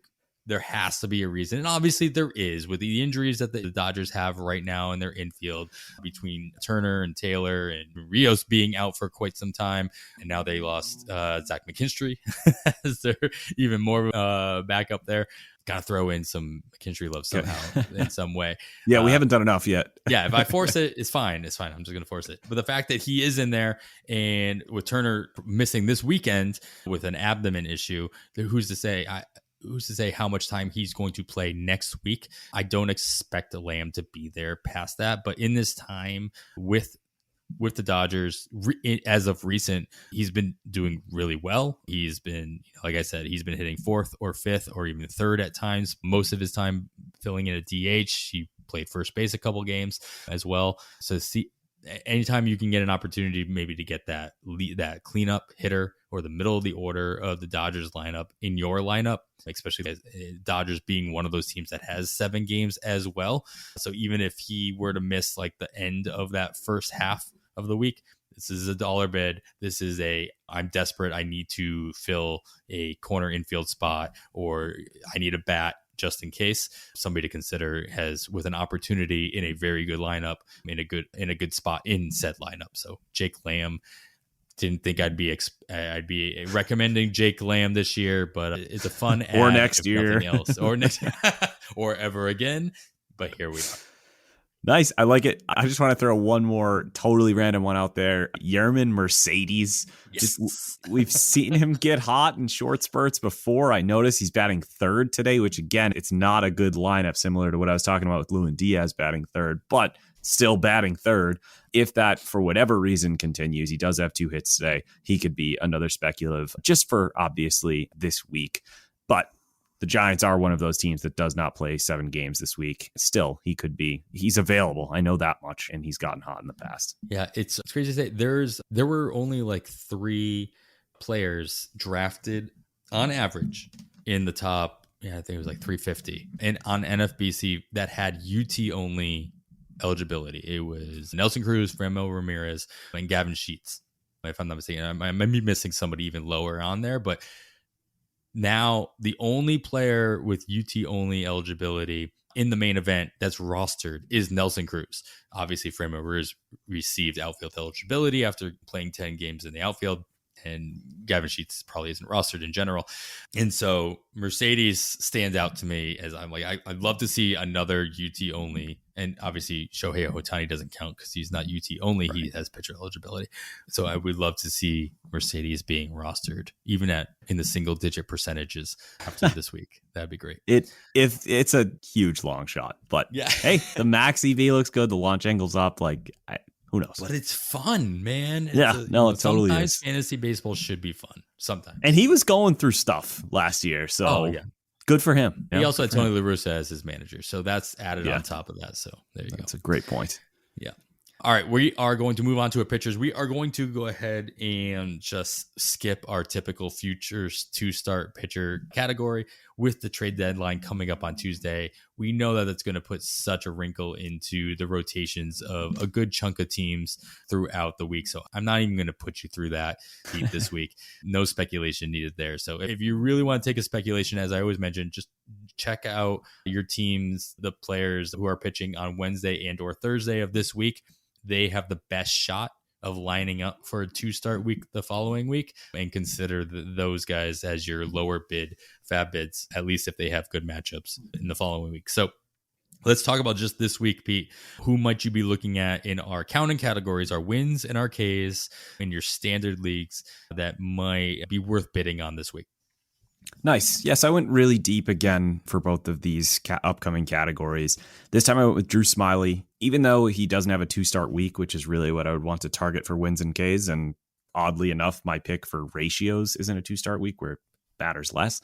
there has to be a reason. And obviously there is, with the injuries that the Dodgers have right now in their infield, between Turner and Taylor and Rios being out for quite some time. And now they lost Zach McKinstry as their even more backup there. Got to throw in some McKinstry love somehow in some way. Yeah, we haven't done enough yet. Yeah, if I force it, it's fine. It's fine. I'm just going to force it. But the fact that he is in there, and with Turner missing this weekend with an abdomen issue, who's to say how much time he's going to play next week? I don't expect Lamb to be there past that. But in this time with the Dodgers, as of recent, he's been doing really well. He's been, like I said, he's been hitting 4th or 5th or even 3rd at times. Most of his time filling in a DH. He played first base a couple games as well. So anytime you can get an opportunity maybe to get that cleanup hitter or the middle of the order of the Dodgers lineup in your lineup, especially as Dodgers being one of those teams that has 7 games as well. So even if he were to miss like the end of that first half of the week, this is a dollar bid. This is I'm desperate. I need to fill a corner infield spot, or I need a bat just in case. Somebody to consider with an opportunity in a very good lineup, in a good spot in said lineup. So Jake Lamb, didn't think I'd be recommending Jake Lamb this year, but it's a fun ad, or next year, else, or next or ever again. But here we are. Nice. I like it. I just want to throw one more totally random one out there. Yerman Mercedes. Yes. We've seen him get hot in short spurts before. I noticed he's batting 3rd today, which again, it's not a good lineup, similar to what I was talking about with Lewin Diaz batting 3rd, but still batting 3rd. If that, for whatever reason, continues, he does have 2 hits today. He could be another speculative just for obviously this week. But the Giants are one of those teams that does not play 7 games this week. Still, he's available. I know that much, and he's gotten hot in the past. Yeah, it's crazy to say. There were only like 3 players drafted on average in the top, I think it was like 350. And on NFBC that had UT only eligibility. It was Nelson Cruz, Franmil Ramirez, and Gavin Sheets. If I'm not mistaken, I might be missing somebody even lower on there, but now the only player with UT only eligibility in the main event that's rostered is Nelson Cruz. Obviously, Franmil Ramirez received outfield eligibility after playing 10 games in the outfield, and Gavin Sheets probably isn't rostered in general. And so Mercedes stands out to me as I'm like, I'd love to see another UT only And obviously Shohei Ohtani doesn't count because he's not UT only. Right. He has pitcher eligibility. So I would love to see Mercedes being rostered, even in the single digit percentages after this week. That'd be great. If it's a huge long shot, but yeah. Hey, the max EV looks good. The launch angle's up. Who knows? But it's fun, man. It totally is. Fantasy baseball should be fun sometimes. And he was going through stuff last year. So good for him. He also had Tony La Russa as his manager. So that's added on top of that. So there you go. That's a great point. Yeah. All right. We are going to move on to our pitchers. We are going to go ahead and just skip our typical futures to start pitcher category with the trade deadline coming up on Tuesday. We know that it's going to put such a wrinkle into the rotations of a good chunk of teams throughout the week. So I'm not even going to put you through that this week. No speculation needed there. So if you really want to take a speculation, as I always mention, just check out your teams, the players who are pitching on Wednesday and or Thursday of this week. They have the best shot of lining up for a 2-start week the following week, and consider those guys as your lower bid FAAB bids, at least if they have good matchups in the following week. So let's talk about just this week, Pete. Who might you be looking at in our counting categories, our wins and our Ks in your standard leagues that might be worth bidding on this week? Nice. Yes, I went really deep again for both of these upcoming categories. This time I went with Drew Smyly, even though he doesn't have a 2-start week, which is really what I would want to target for wins and Ks. And oddly enough, my pick for ratios isn't a 2-start week where it batters less.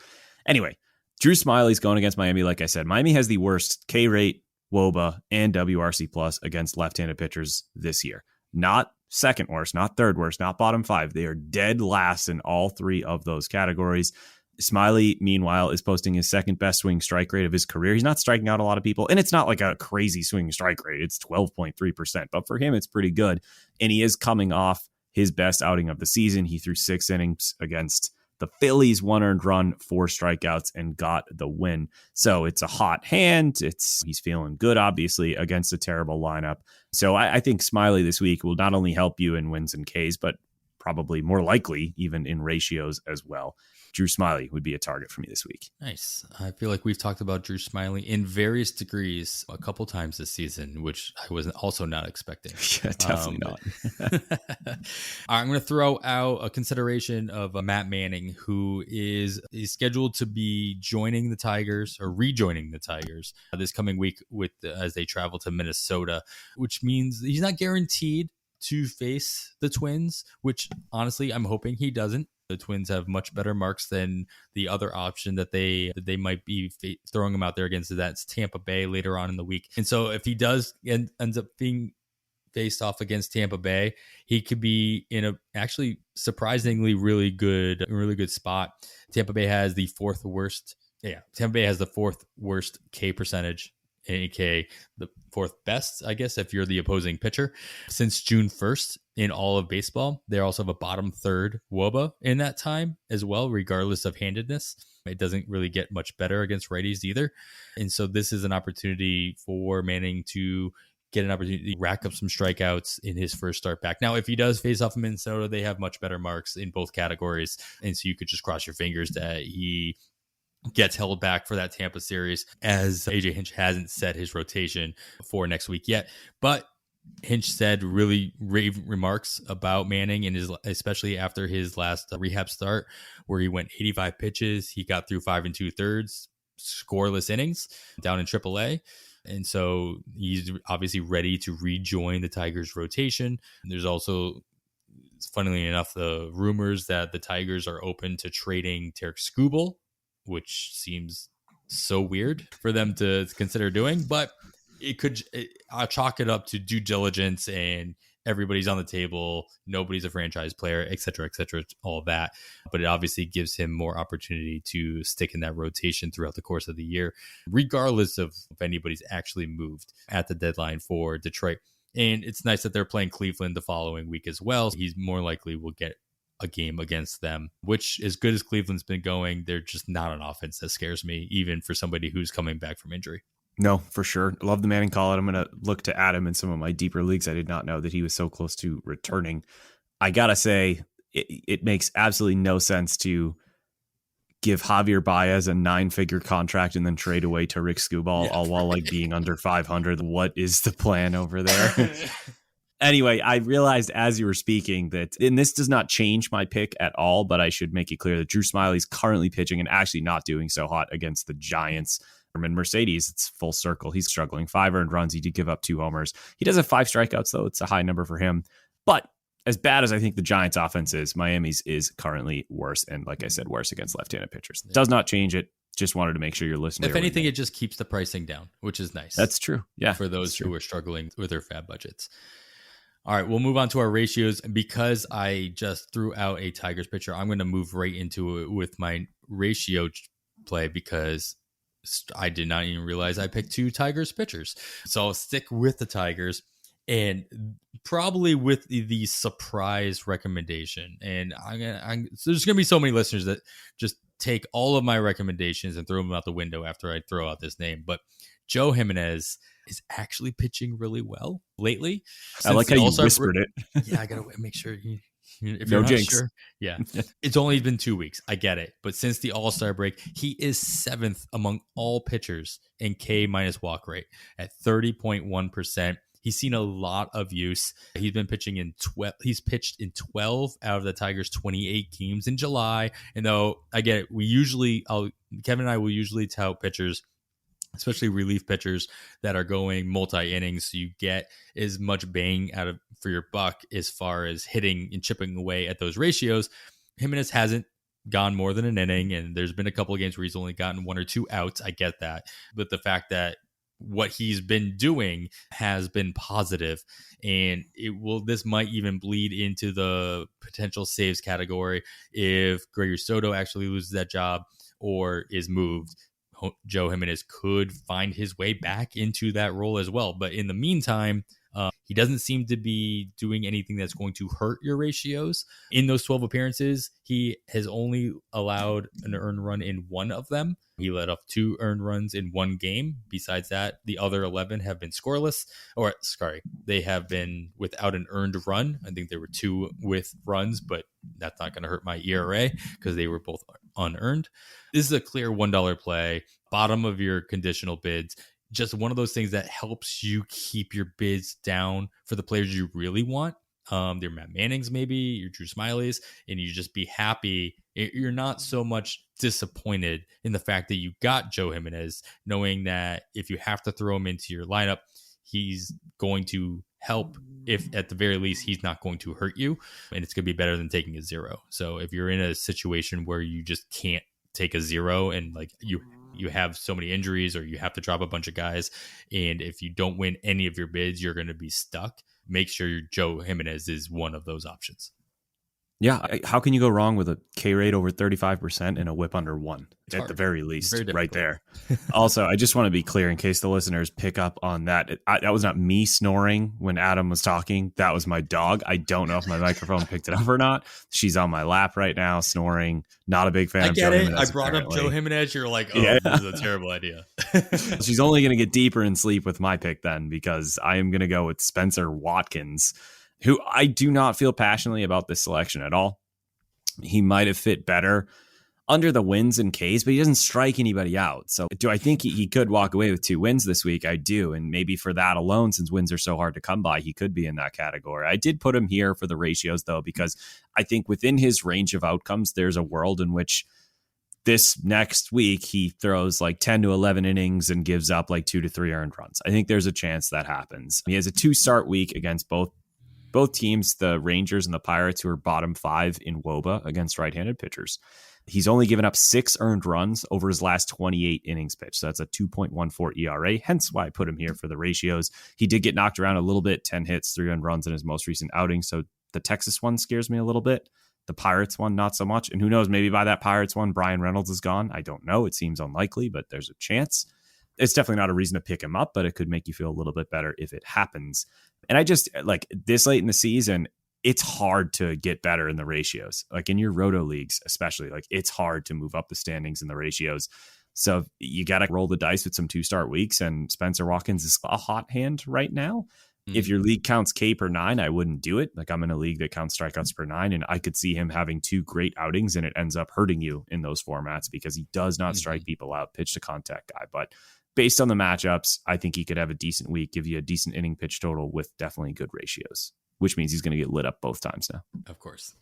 Anyway, Drew Smyly's going against Miami. Like I said, Miami has the worst K rate, WOBA, and WRC plus against left-handed pitchers this year. Not second worst, not third worst, not bottom 5. They are dead last in all 3 of those categories. Smyly, meanwhile, is posting his second best swing strike rate of his career. He's not striking out a lot of people, and it's not like a crazy swing strike rate. It's 12.3%, but for him, it's pretty good. And he is coming off his best outing of the season. He threw 6 innings against the Phillies, 1 earned run, 4 strikeouts, and got the win. So it's a hot hand. He's feeling good, obviously, against a terrible lineup. So I think Smyly this week will not only help you in wins and Ks, but probably more likely even in ratios as well. Drew Smyly would be a target for me this week. Nice. I feel like we've talked about Drew Smyly in various degrees a couple times this season, which I was also not expecting. Yeah, definitely not. I'm going to throw out a consideration of Matt Manning, who is scheduled to be joining the Tigers or rejoining the Tigers this coming week as they travel to Minnesota, which means he's not guaranteed to face the Twins, which honestly, I'm hoping he doesn't. The Twins have much better marks than the other option that they might be throwing him out there against. That's Tampa Bay later on in the week. And so if he does ends up being faced off against Tampa Bay, he could be in a actually surprisingly really good spot. Tampa Bay has the 4th worst. Yeah, Tampa Bay has the 4th worst K percentage. AK, the 4th best, I guess, if you're the opposing pitcher since June 1st in all of baseball. They also have a bottom 3rd WOBA in that time as well, regardless of handedness. It doesn't really get much better against righties either. And so this is an opportunity for Manning to get an opportunity to rack up some strikeouts in his first start back. Now, if he does face off in Minnesota, they have much better marks in both categories. And so you could just cross your fingers that he gets held back for that Tampa series, as AJ Hinch hasn't set his rotation for next week yet. But Hinch said really rave remarks about Manning, and especially after his last rehab start, where he went 85 pitches. He got through 5 2/3 scoreless innings down in AAA. And so he's obviously ready to rejoin the Tigers rotation. There's also, funnily enough, the rumors that the Tigers are open to trading Tarek Skubal, which seems so weird for them to consider doing, but I'll chalk it up to due diligence and everybody's on the table. Nobody's a franchise player, et cetera, all of that. But it obviously gives him more opportunity to stick in that rotation throughout the course of the year, regardless of if anybody's actually moved at the deadline for Detroit. And it's nice that they're playing Cleveland the following week as well. He's more likely will get a game against them, which, as good as Cleveland's been going, they're just not an offense that scares me, even for somebody who's coming back from injury. No, for sure. Love the Manning call. I'm going to look to add him in some of my deeper leagues. I did not know that he was so close to returning. I got to say, it makes absolutely no sense to give Javier Baez a 9-figure contract and then trade away to Rick Skubal, all while like being under 500. What is the plan over there? Anyway, I realized as you were speaking that, and this does not change my pick at all, but I should make it clear that Drew Smyly's currently pitching and actually not doing so hot against the Giants. And Mercedes, it's full circle. He's struggling. 5 earned runs. He did give up 2 homers. He does have 5 strikeouts, though. It's a high number for him. But as bad as I think the Giants offense is, Miami's is currently worse. And like I said, worse against left-handed pitchers. Does not change it. Just wanted to make sure you're listening. If anything, it just keeps the pricing down, which is nice. That's true. Yeah. For those who are struggling with their FAAB budgets. All right, we'll move on to our ratios. Because I just threw out a Tigers pitcher, I'm going to move right into it with my ratio play because I did not even realize I picked 2 Tigers pitchers. So I'll stick with the Tigers and probably with the surprise recommendation. And so there's going to be so many listeners that just take all of my recommendations and throw them out the window after I throw out this name. But Joe Jimenez is actually pitching really well lately. I like how you whispered it. Yeah, I gotta make sure if no you're jinx. not sure. Yeah, it's only been 2 weeks. I get it, but since the All-Star break, he is 7th among all pitchers in K- walk rate at 30.1%. He's seen a lot of use. He's been pitching in 12. He's pitched in 12 out of the Tigers' 28 games in July. And though I get it, Kevin and I will usually tout pitchers, especially relief pitchers that are going multi-innings, so you get as much bang for your buck as far as hitting and chipping away at those ratios. Jimenez hasn't gone more than an inning, and there's been a couple of games where he's only gotten 1 or 2 outs. I get that. But the fact that what he's been doing has been positive, and this might even bleed into the potential saves category if Gregory Soto actually loses that job or is moved. Joe Jimenez could find his way back into that role as well. But in the meantime, he doesn't seem to be doing anything that's going to hurt your ratios. In those 12 appearances, he has only allowed an earned run in 1 of them. He let off 2 earned runs in 1 game. Besides that, the other 11 have been scoreless. They have been without an earned run. I think there were 2 with runs, but that's not going to hurt my ERA because they were both unearned. This is a clear $1 play, bottom of your conditional bids. Just one of those things that helps you keep your bids down for the players you really want. Their Matt Mannings, maybe your Drew Smyly's, and you just be happy. You're not so much disappointed in the fact that you got Joe Jimenez, knowing that if you have to throw him into your lineup, he's going to help. If at the very least, he's not going to hurt you, and it's going to be better than taking a 0. So if you're in a situation where you just can't take a 0 and like you have so many injuries or you have to drop a bunch of guys, and if you don't win any of your bids, you're going to be stuck. Make sure Joe Jimenez is one of those options. Yeah, how can you go wrong with a K rate over 35% and a whip under 1 It's at hard. the very least, Very right there. Also, I just want to be clear in case the listeners pick up on that. That was not me snoring when Adam was talking. That was my dog. I don't know if my microphone picked it up or not. She's on my lap right now, snoring. Not a big fan of Joe Jimenez. I brought up Joe Jimenez. You're like, Yeah. This is a terrible idea. She's only going to get deeper in sleep with my pick then, because I am going to go with Spencer Watkins, who I do not feel passionately about this selection at all. He might have fit better under the wins and Ks, but he doesn't strike anybody out. So do I think he could walk away with 2 wins this week? I do. And maybe for that alone, since wins are so hard to come by, he could be in that category. I did put him here for the ratios, though, because I think within his range of outcomes, there's a world in which this next week he throws like 10 to 11 innings and gives up like 2 to 3 earned runs. I think there's a chance that happens. He has a 2-start week against both teams, the Rangers and the Pirates, who are bottom 5 in WOBA against right-handed pitchers. He's only given up 6 earned runs over his last 28 innings pitched. So that's a 2.14 ERA, hence why I put him here for the ratios. He did get knocked around a little bit, 10 hits, 3 earned runs in his most recent outing. So the Texas one scares me a little bit. The Pirates one, not so much. And who knows, maybe by that Pirates one, Brian Reynolds is gone. I don't know. It seems unlikely, but there's a chance. It's definitely not a reason to pick him up, but it could make you feel a little bit better if it happens. And I just, like, this late in the season, it's hard to get better in the ratios. Like in your roto leagues, especially, like it's hard to move up the standings in the ratios. So you got to roll the dice with some 2-start weeks, and Spencer Watkins is a hot hand right now. If your league counts K per 9, I wouldn't do it. Like I'm in a league that counts strikeouts per 9, and I could see him having 2 great outings, and it ends up hurting you in those formats because he does not strike people out, pitch to contact guy. But based on the matchups, I think he could have a decent week, give you a decent inning pitch total with definitely good ratios, which means he's going to get lit up both times now. Of course.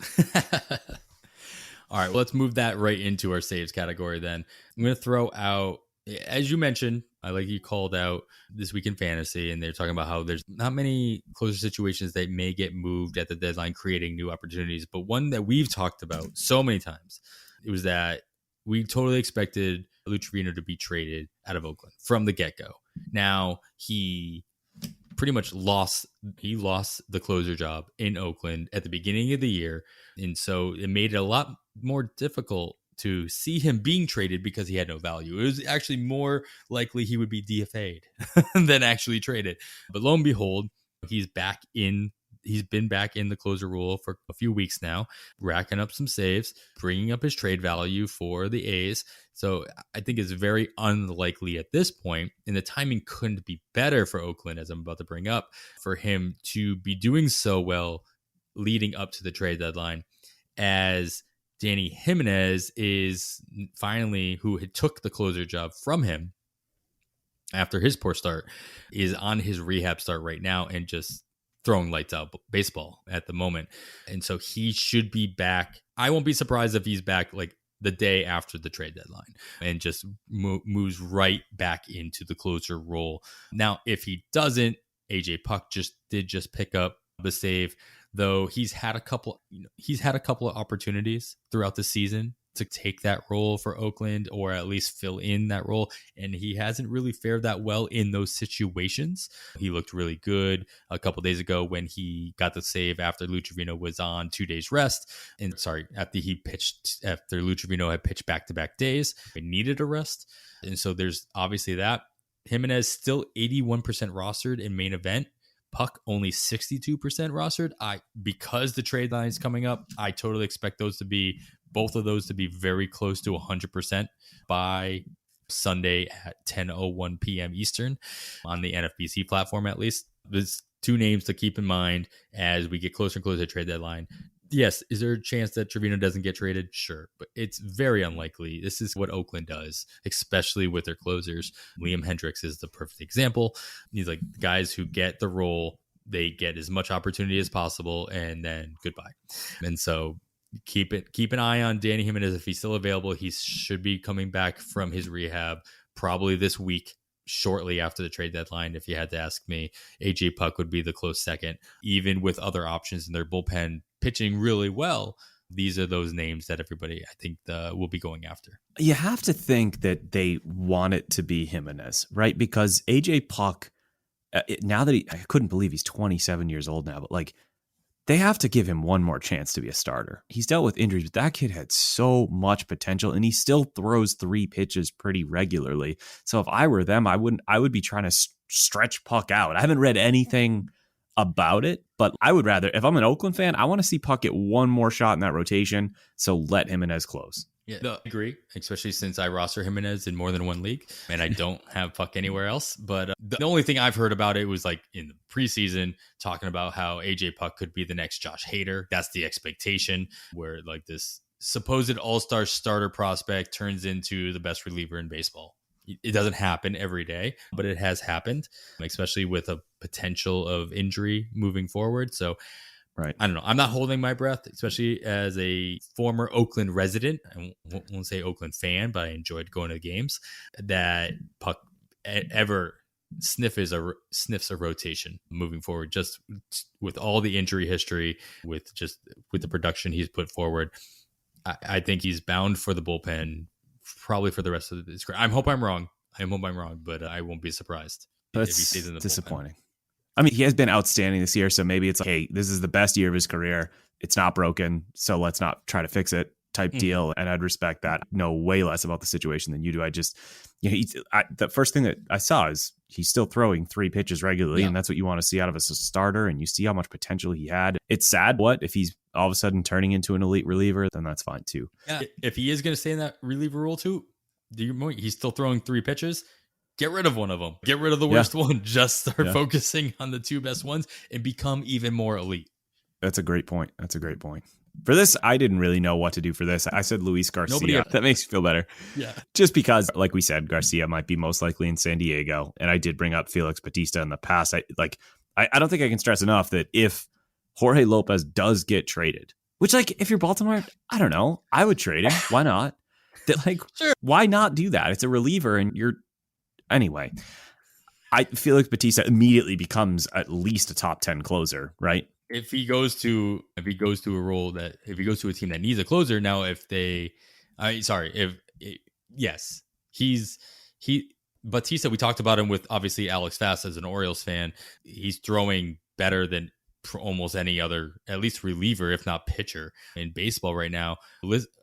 All right, well, let's move that right into our saves category then. I'm going to throw out, as you mentioned, I like you called out This Week in Fantasy, and they're talking about how there's not many closer situations that may get moved at the deadline, creating new opportunities. But one that we've talked about so many times, it was that we totally expected Lou Trevino to be traded out of Oakland from the get-go. Now, he pretty much lost the closer job in Oakland at the beginning of the year. And so it made it a lot more difficult to see him being traded because he had no value. It was actually more likely he would be DFA'd than actually traded. But lo and behold, he's been back in the closer role for a few weeks now, racking up some saves, bringing up his trade value for the A's. So I think it's very unlikely at this point, and the timing couldn't be better for Oakland, as I'm about to bring up, for him to be doing so well leading up to the trade deadline, as Danny Jimenez is finally, who had took the closer job from him after his poor start, is on his rehab start right now and just throwing lights out baseball at the moment. And so he should be back. I won't be surprised if he's back like the day after the trade deadline and just moves right back into the closer role. Now, if he doesn't, AJ Puck did pick up the save, though he's had a couple of opportunities throughout the season to take that role for Oakland, or at least fill in that role, and he hasn't really fared that well in those situations. He looked really good a couple days ago when he got the save after Lou Trevino was on 2 days rest, after Lou Trevino had pitched back-to-back days. He needed a rest, and so there's obviously that. Jimenez still 81% rostered in main event. Puck only 62% rostered. Because the trade line is coming up, I totally expect both of those to be very close to 100% by Sunday at 10:01 p.m. Eastern on the NFBC platform. At least there's 2 names to keep in mind as we get closer and closer to trade deadline. Yes, is there a chance that Trevino doesn't get traded? Sure, but it's very unlikely. This is what Oakland does, especially with their closers. Liam Hendricks is the perfect example. He's like, guys who get the role, they get as much opportunity as possible, and then goodbye. And so keep an eye on Danny Jimenez. If he's still available, he should be coming back from his rehab probably this week, shortly after the trade deadline. If you had to ask me, AJ Puck would be the close second. Even with other options in their bullpen pitching really well, these are those names that everybody, I think, will be going after. You have to think that they want it to be Jimenez, right? Because AJ Puck, now that I couldn't believe he's 27 years old now, but like, they have to give him one more chance to be a starter. He's dealt with injuries, but that kid had so much potential, and he still throws 3 pitches pretty regularly. So if I were them, I would be trying to stretch Puck out. I haven't read anything about it, but I would rather, if I'm an Oakland fan, I want to see Puck get one more shot in that rotation. So let Jimenez close. Yeah, I agree, especially since I roster Jimenez in more than one league and I don't have Puck anywhere else. But the only thing I've heard about it was like in the preseason, talking about how AJ Puck could be the next Josh Hader. That's the expectation, where like this supposed all-star starter prospect turns into the best reliever in baseball. It doesn't happen every day, but it has happened, especially with a potential of injury moving forward. So right. I don't know. I'm not holding my breath, especially as a former Oakland resident. I won't say Oakland fan, but I enjoyed going to the games. That Puck ever sniffs a rotation moving forward, just with all the injury history, with the production he's put forward. I think he's bound for the bullpen probably for the rest of his career. I hope I'm wrong, but I won't be surprised if he stays in the disappointing. bullpen. I mean, he has been outstanding this year, so maybe it's like, hey, this is the best year of his career. It's not broken, so let's not try to fix it type deal. And I'd respect that. Know way less about the situation than you do. I just, the first thing that I saw is he's still throwing 3 pitches regularly, and that's what you want to see out of a starter, and you see how much potential he had. It's sad if he's all of a sudden turning into an elite reliever, then that's fine too. Yeah, if he is going to stay in that reliever role too, he's still throwing 3 pitches. get rid of one of them. Get rid of the worst one. Just start focusing on the two best ones and become even more elite. That's a great point. For this, I didn't really know what to do for this. I said Luis Garcia. That makes you feel better. Yeah. Just because, like we said, Garcia might be most likely in San Diego. And I did bring up Felix Bautista in the past. I don't think I can stress enough that if Jorge Lopez does get traded, which, like, if you're Baltimore, I don't know, I would trade him. Why not? Sure. Why not do that? It's a reliever and anyway. Felix Bautista immediately becomes at least a top 10 closer, right? If he goes to a team that needs a closer, now Bautista, we talked about him with obviously Alex Fast as an Orioles fan. He's throwing better than almost any other, at least reliever, if not pitcher in baseball right now.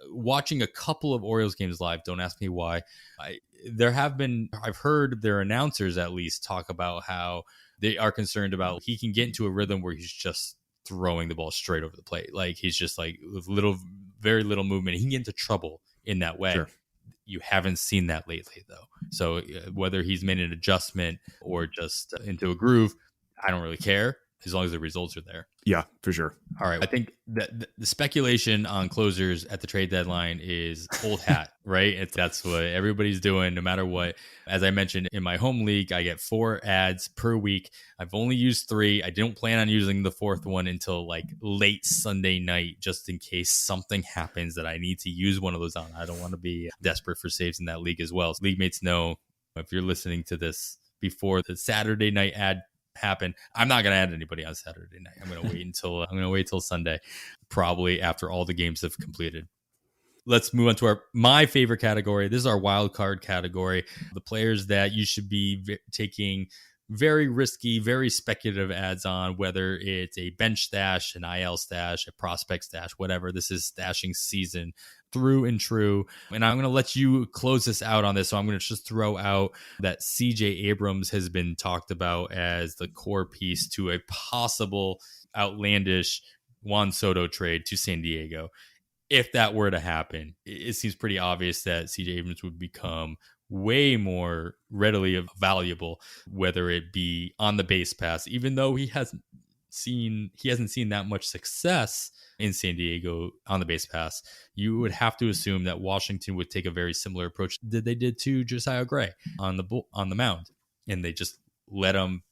Watching a couple of Orioles games live, don't ask me why. I've heard their announcers at least talk about how they are concerned about he can get into a rhythm where he's just throwing the ball straight over the plate. Like he's just like with very little movement. He can get into trouble in that way. Sure. You haven't seen that lately though. So whether he's made an adjustment or just into a groove, I don't really care as long as the results are there. Yeah, for sure. All right. I think that the speculation on closers at the trade deadline is old hat, right? That's what everybody's doing no matter what. As I mentioned, in my home league, I get 4 ads per week. I've only used 3. I don't plan on using the 4th one until like late Sunday night, just in case something happens that I need to use one of those on. I don't want to be desperate for saves in that league as well. So league mates know, if you're listening to this before the Saturday night ad happen, I'm not going to add anybody on Saturday night. I'm going to wait until Sunday, probably after all the games have completed. Let's move on to my favorite category. This is our wild card category. The players that you should be taking very risky, very speculative ads on, whether it's a bench stash, an IL stash, a prospect stash, whatever. This is stashing season through and true. And I'm going to let you close this out on this. So I'm going to just throw out that CJ Abrams has been talked about as the core piece to a possible outlandish Juan Soto trade to San Diego. If that were to happen, it seems pretty obvious that CJ Abrams would become way more readily valuable, whether it be on the base pass, even though he hasn't seen that much success in San Diego on the base pass. You would have to assume that Washington would take a very similar approach that they did to Josiah Gray on the mound, and they just let him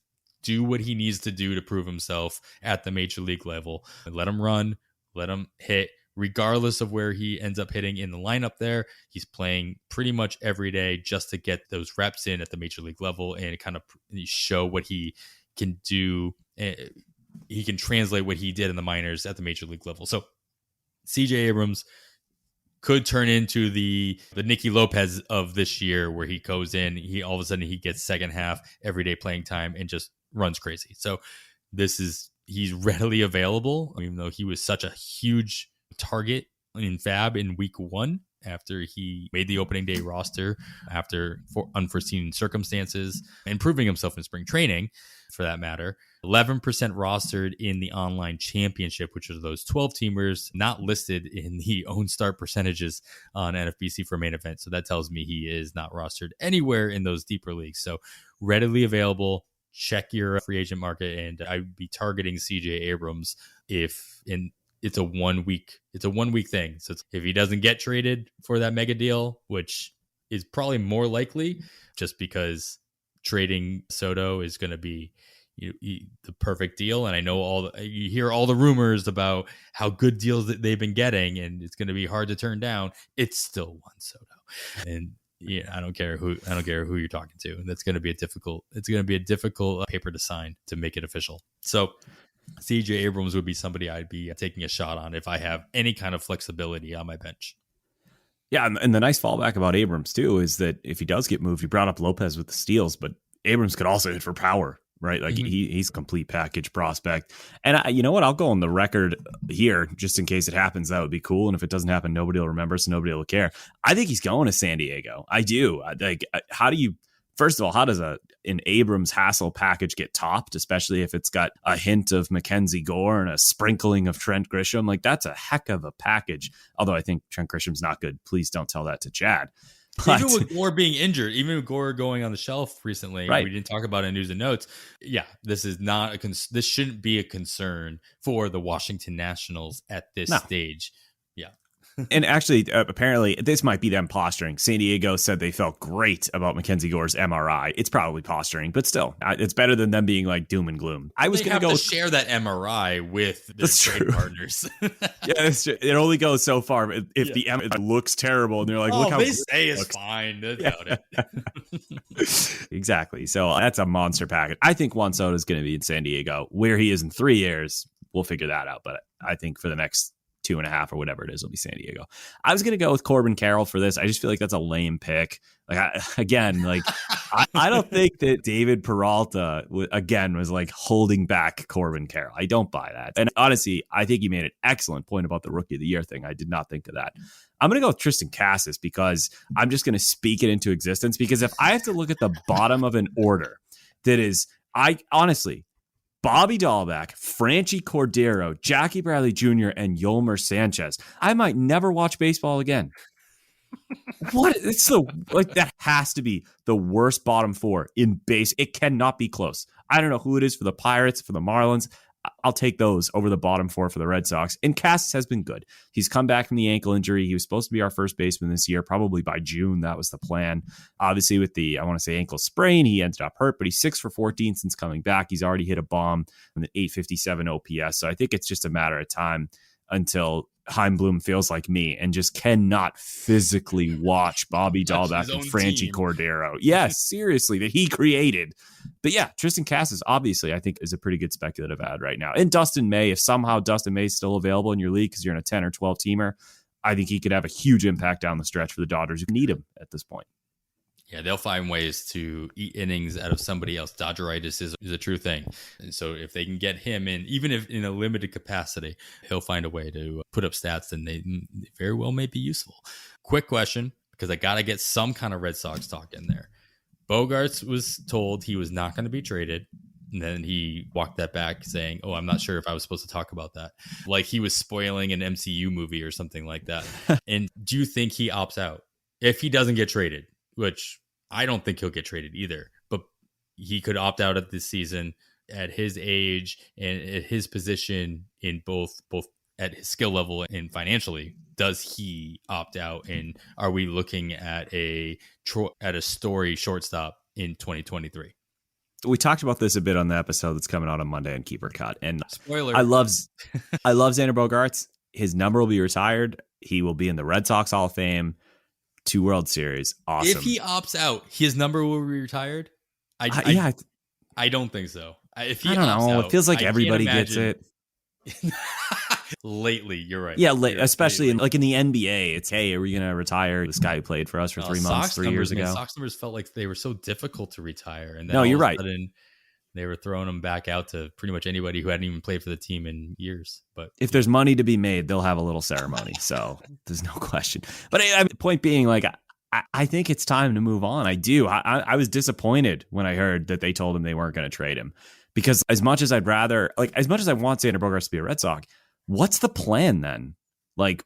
do what he needs to do to prove himself at the major league level. Let him run, let him hit. Regardless of where he ends up hitting in the lineup there, he's playing pretty much every day just to get those reps in at the major league level and kind of show what he can do. He can translate what he did in the minors at the major league level. So CJ Abrams could turn into the Nicky Lopez of this year, where he goes in, all of a sudden he gets second half everyday playing time and just runs crazy. So he's readily available, even though he was such a huge target in FAAB in week 1 after he made the opening day roster after unforeseen circumstances and proving himself in spring training, for that matter. 11% rostered in the online championship, which are those 12 teamers not listed in the own start percentages on NFBC for main event. So that tells me he is not rostered anywhere in those deeper leagues. So readily available. Check your free agent market, and I'd be targeting CJ Abrams it's a 1 week thing. So if he doesn't get traded for that mega deal, which is probably more likely, just because trading Soto is going to be the perfect deal. And I know you hear all the rumors about how good deals that they've been getting, and it's going to be hard to turn down. It's still Juan Soto, and I don't care who you're talking to. That's going to be a difficult paper to sign to make it official. So CJ Abrams would be somebody I'd be taking a shot on if I have any kind of flexibility on my bench. Yeah, and the nice fallback about Abrams too is that if he does get moved, you brought up Lopez with the steals, but Abrams could also hit for power, right? Like he's a complete package prospect. And you know what? I'll go on the record here just in case it happens. That would be cool. And if it doesn't happen, nobody will remember, so nobody will care. I think he's going to San Diego. I do. First of all, how does an Abrams Hassel package get topped, especially if it's got a hint of Mackenzie Gore and a sprinkling of Trent Grisham? Like, that's a heck of a package. Although I think Trent Grisham's not good. Please don't tell that to Chad. But, even with Gore being injured, even with Gore going on the shelf recently, Right. we didn't talk about it in news and notes. Yeah, this is not this shouldn't be a concern for the Washington Nationals at this stage. Yeah. And actually, apparently, this might be them posturing. San Diego said they felt great about Mackenzie Gore's MRI. It's probably posturing, but still, it's better than them being like doom and gloom. I was going to go share that MRI with their trade partners. Yeah, it only goes so far. If the MRI looks terrible, and they're like, "Look how they say it's fine." Doubt it. Exactly. So that's a monster package. I think Juan Soto is going to be in San Diego. Where he is in 3 years, we'll figure that out. But I think for the next 2.5 or whatever it is, will be San Diego. I was going to go with Corbin Carroll for this. I just feel like that's a lame pick. Like I don't think that David Peralta was like holding back Corbin Carroll. I don't buy that. And honestly, I think you made an excellent point about the Rookie of the Year thing. I did not think of that. I'm going to go with Tristan Cassis because I'm just going to speak it into existence. Because if I have to look at the bottom of an order that is, Bobby Dahlbeck, Franchi Cordero, Jackie Bradley Jr., and Yolmer Sanchez, I might never watch baseball again. What? It's that has to be the worst bottom 4 in base. It cannot be close. I don't know who it is for the Pirates, for the Marlins. I'll take those over the bottom 4 for the Red Sox. And Cassis has been good. He's come back from the ankle injury. He was supposed to be our first baseman this year, probably by June. That was the plan. Obviously, with the, ankle sprain, he ended up hurt, but he's 6 for 14 since coming back. He's already hit a bomb with an 857 OPS. So I think it's just a matter of time until Chaim Bloom feels like me and just cannot physically watch Bobby Dahlbeck and Franchi Cordero. Yes, seriously, that he created. But yeah, Tristan Cassis, obviously, I think is a pretty good speculative ad right now. And Dustin May, if somehow Dustin May is still available in your league because you're in a 10 or 12 teamer, I think he could have a huge impact down the stretch for the Dodgers who need him at this point. Yeah, they'll find ways to eat innings out of somebody else. Dodgeritis is a true thing. And so if they can get him in, even if in a limited capacity, he'll find a way to put up stats and they very well may be useful. Quick question, because I got to get some kind of Red Sox talk in there. Bogaerts was told he was not going to be traded. And then he walked that back saying, "Oh, I'm not sure if I was supposed to talk about that." Like he was spoiling an MCU movie or something like that. And do you think he opts out if he doesn't get traded? Which I don't think he'll get traded either, but he could opt out of this season at his age and at his position in both at his skill level and financially. Does he opt out? And are we looking at a story shortstop in 2023? We talked about this a bit on the episode that's coming out on Monday in Keeper Cut. And spoiler, I love Xander Bogaerts. His number will be retired. He will be in the Red Sox Hall of Fame. 2 World Series. Awesome. If he opts out, his number will be retired? I don't think so. If he I don't know. Out, it feels like everybody gets it. Lately, you're right. Yeah, especially in the NBA. It's, hey, are we going to retire this guy who played for us for 3 months, 3 years ago? Sox numbers felt like they were so difficult to retire. And then no, you're right. They were throwing them back out to pretty much anybody who hadn't even played for the team in years. But if there's money to be made, they'll have a little ceremony. So there's no question. But point being, like, I think it's time to move on. I do. I was disappointed when I heard that they told him they weren't going to trade him, because as much as I want Xander Bogaerts to be a Red Sox, what's the plan then? Like,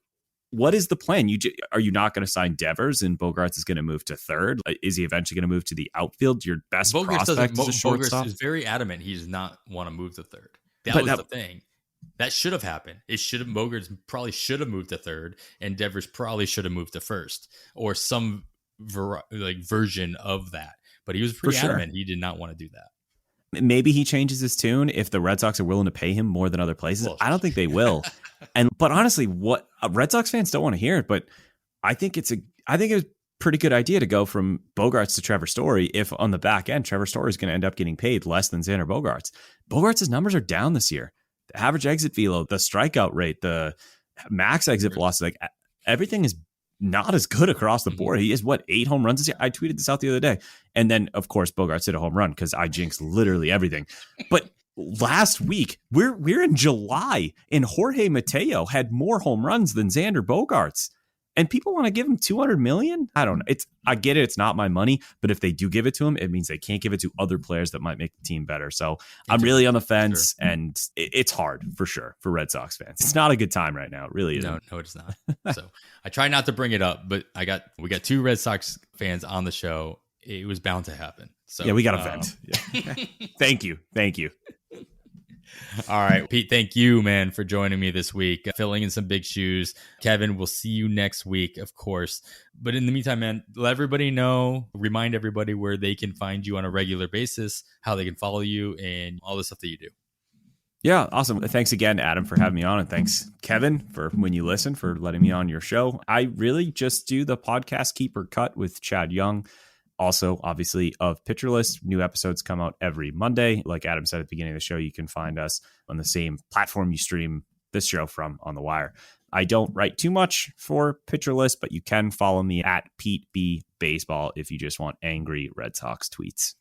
what is the plan? Are you not going to sign Devers and Bogaerts is going to move to third? Is he eventually going to move to the outfield? Your best prospect is a shortstop. Bogaerts is very adamant he does not want to move to third. That was the thing. That should have happened. Bogaerts probably should have moved to third, and Devers probably should have moved to first, or some version of that. But he was pretty adamant he did not want to do that. Maybe he changes his tune if the Red Sox are willing to pay him more than other places. I don't think they will. But honestly, what Red Sox fans don't want to hear it, but I think it's a pretty good idea to go from Bogaerts to Trevor Story if on the back end, Trevor Story is going to end up getting paid less than Xander Bogaerts. Bogaerts' numbers are down this year. The average exit velo, the strikeout rate, the max exit velocity, like everything is not as good across the board. He has 8 home runs this year? I tweeted this out the other day. And then, of course, Bogaerts hit a home run because I jinxed literally everything. But last week, we're in July, and Jorge Mateo had more home runs than Xander Bogaerts. And people want to give him $200 million. I don't know. I get it. It's not my money, but if they do give it to him, it means they can't give it to other players that might make the team better. So I'm really on the fence, and it's hard for sure for Red Sox fans. It's not a good time right now. It really isn't. No, it's not. So I try not to bring it up, but we got 2 Red Sox fans on the show. It was bound to happen. So yeah, we got to vent. Yeah. Thank you. All right, Pete, thank you, man, for joining me this week, filling in some big shoes. Kevin, we'll see you next week, of course. But in the meantime, man, let everybody know, remind everybody where they can find you on a regular basis, how they can follow you, and all the stuff that you do. Yeah, awesome. Thanks again, Adam, for having me on. And thanks, Kevin, for when you listen, for letting me on your show. I really just do the podcast Keeper Cut with Chad Young. Also, obviously, of Pitcher List. New episodes come out every Monday. Like Adam said at the beginning of the show, you can find us on the same platform you stream this show from, On the Wire. I don't write too much for Pitcher List, but you can follow me at Pete B Baseball if you just want angry Red Sox tweets.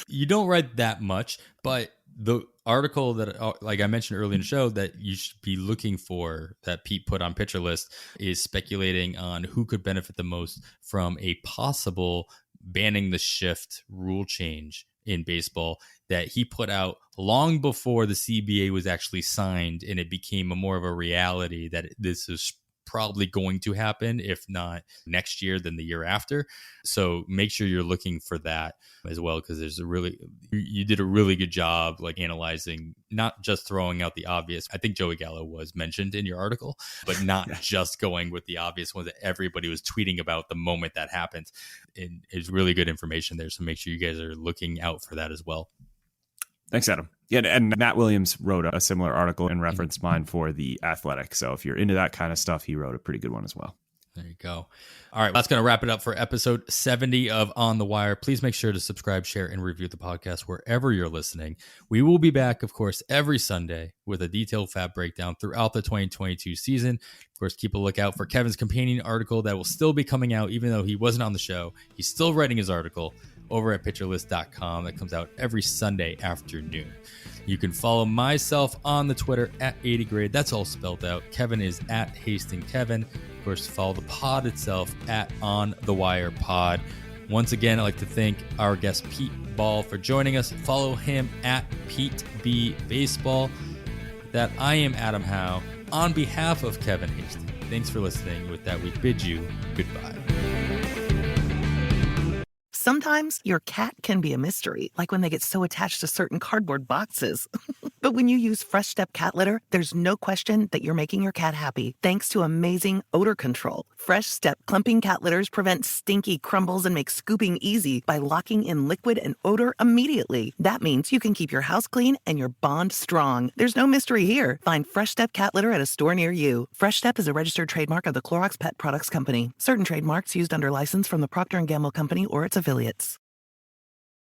You don't write that much, but the article that, like I mentioned earlier in the show, that you should be looking for that Pete put on Pitcher List is speculating on who could benefit the most from a possible banning the shift rule change in baseball that he put out long before the CBA was actually signed, and it became more of a reality that this is probably going to happen, if not next year, then the year after. So make sure you're looking for that as well, because you did a really good job like analyzing, not just throwing out the obvious. I think Joey Gallo was mentioned in your article, but not just going with the obvious ones that everybody was tweeting about the moment that happened. And it's really good information there. So make sure you guys are looking out for that as well. Thanks, Adam. Yeah, and Matt Williams wrote a similar article and referenced mine for The Athletic. So if you're into that kind of stuff, he wrote a pretty good one as well. There you go. All right, that's going to wrap it up for episode 70 of On the Wire. Please make sure to subscribe, share, and review the podcast wherever you're listening. We will be back, of course, every Sunday with a detailed FAAB breakdown throughout the 2022 season. Of course, keep a lookout for Kevin's companion article that will still be coming out, even though he wasn't on the show. He's still writing his article over at pitcherlist.com. That comes out every Sunday afternoon. You can follow myself on the Twitter at 80grade. That's all spelled out. Kevin is at HastingKevin. Of course, follow the pod itself at On the Wire Pod. Once again, I'd like to thank our guest Pete Ball for joining us. Follow him at Pete B Baseball. With that, I am Adam Howe. On behalf of Kevin Hastings, thanks for listening. With that, we bid you goodbye. Sometimes your cat can be a mystery, like when they get so attached to certain cardboard boxes. But when you use Fresh Step cat litter, there's no question that you're making your cat happy, thanks to amazing odor control. Fresh Step clumping cat litters prevent stinky crumbles and make scooping easy by locking in liquid and odor immediately. That means you can keep your house clean and your bond strong. There's no mystery here. Find Fresh Step cat litter at a store near you. Fresh Step is a registered trademark of the Clorox Pet Products Company. Certain trademarks used under license from the Procter & Gamble Company or its affiliates.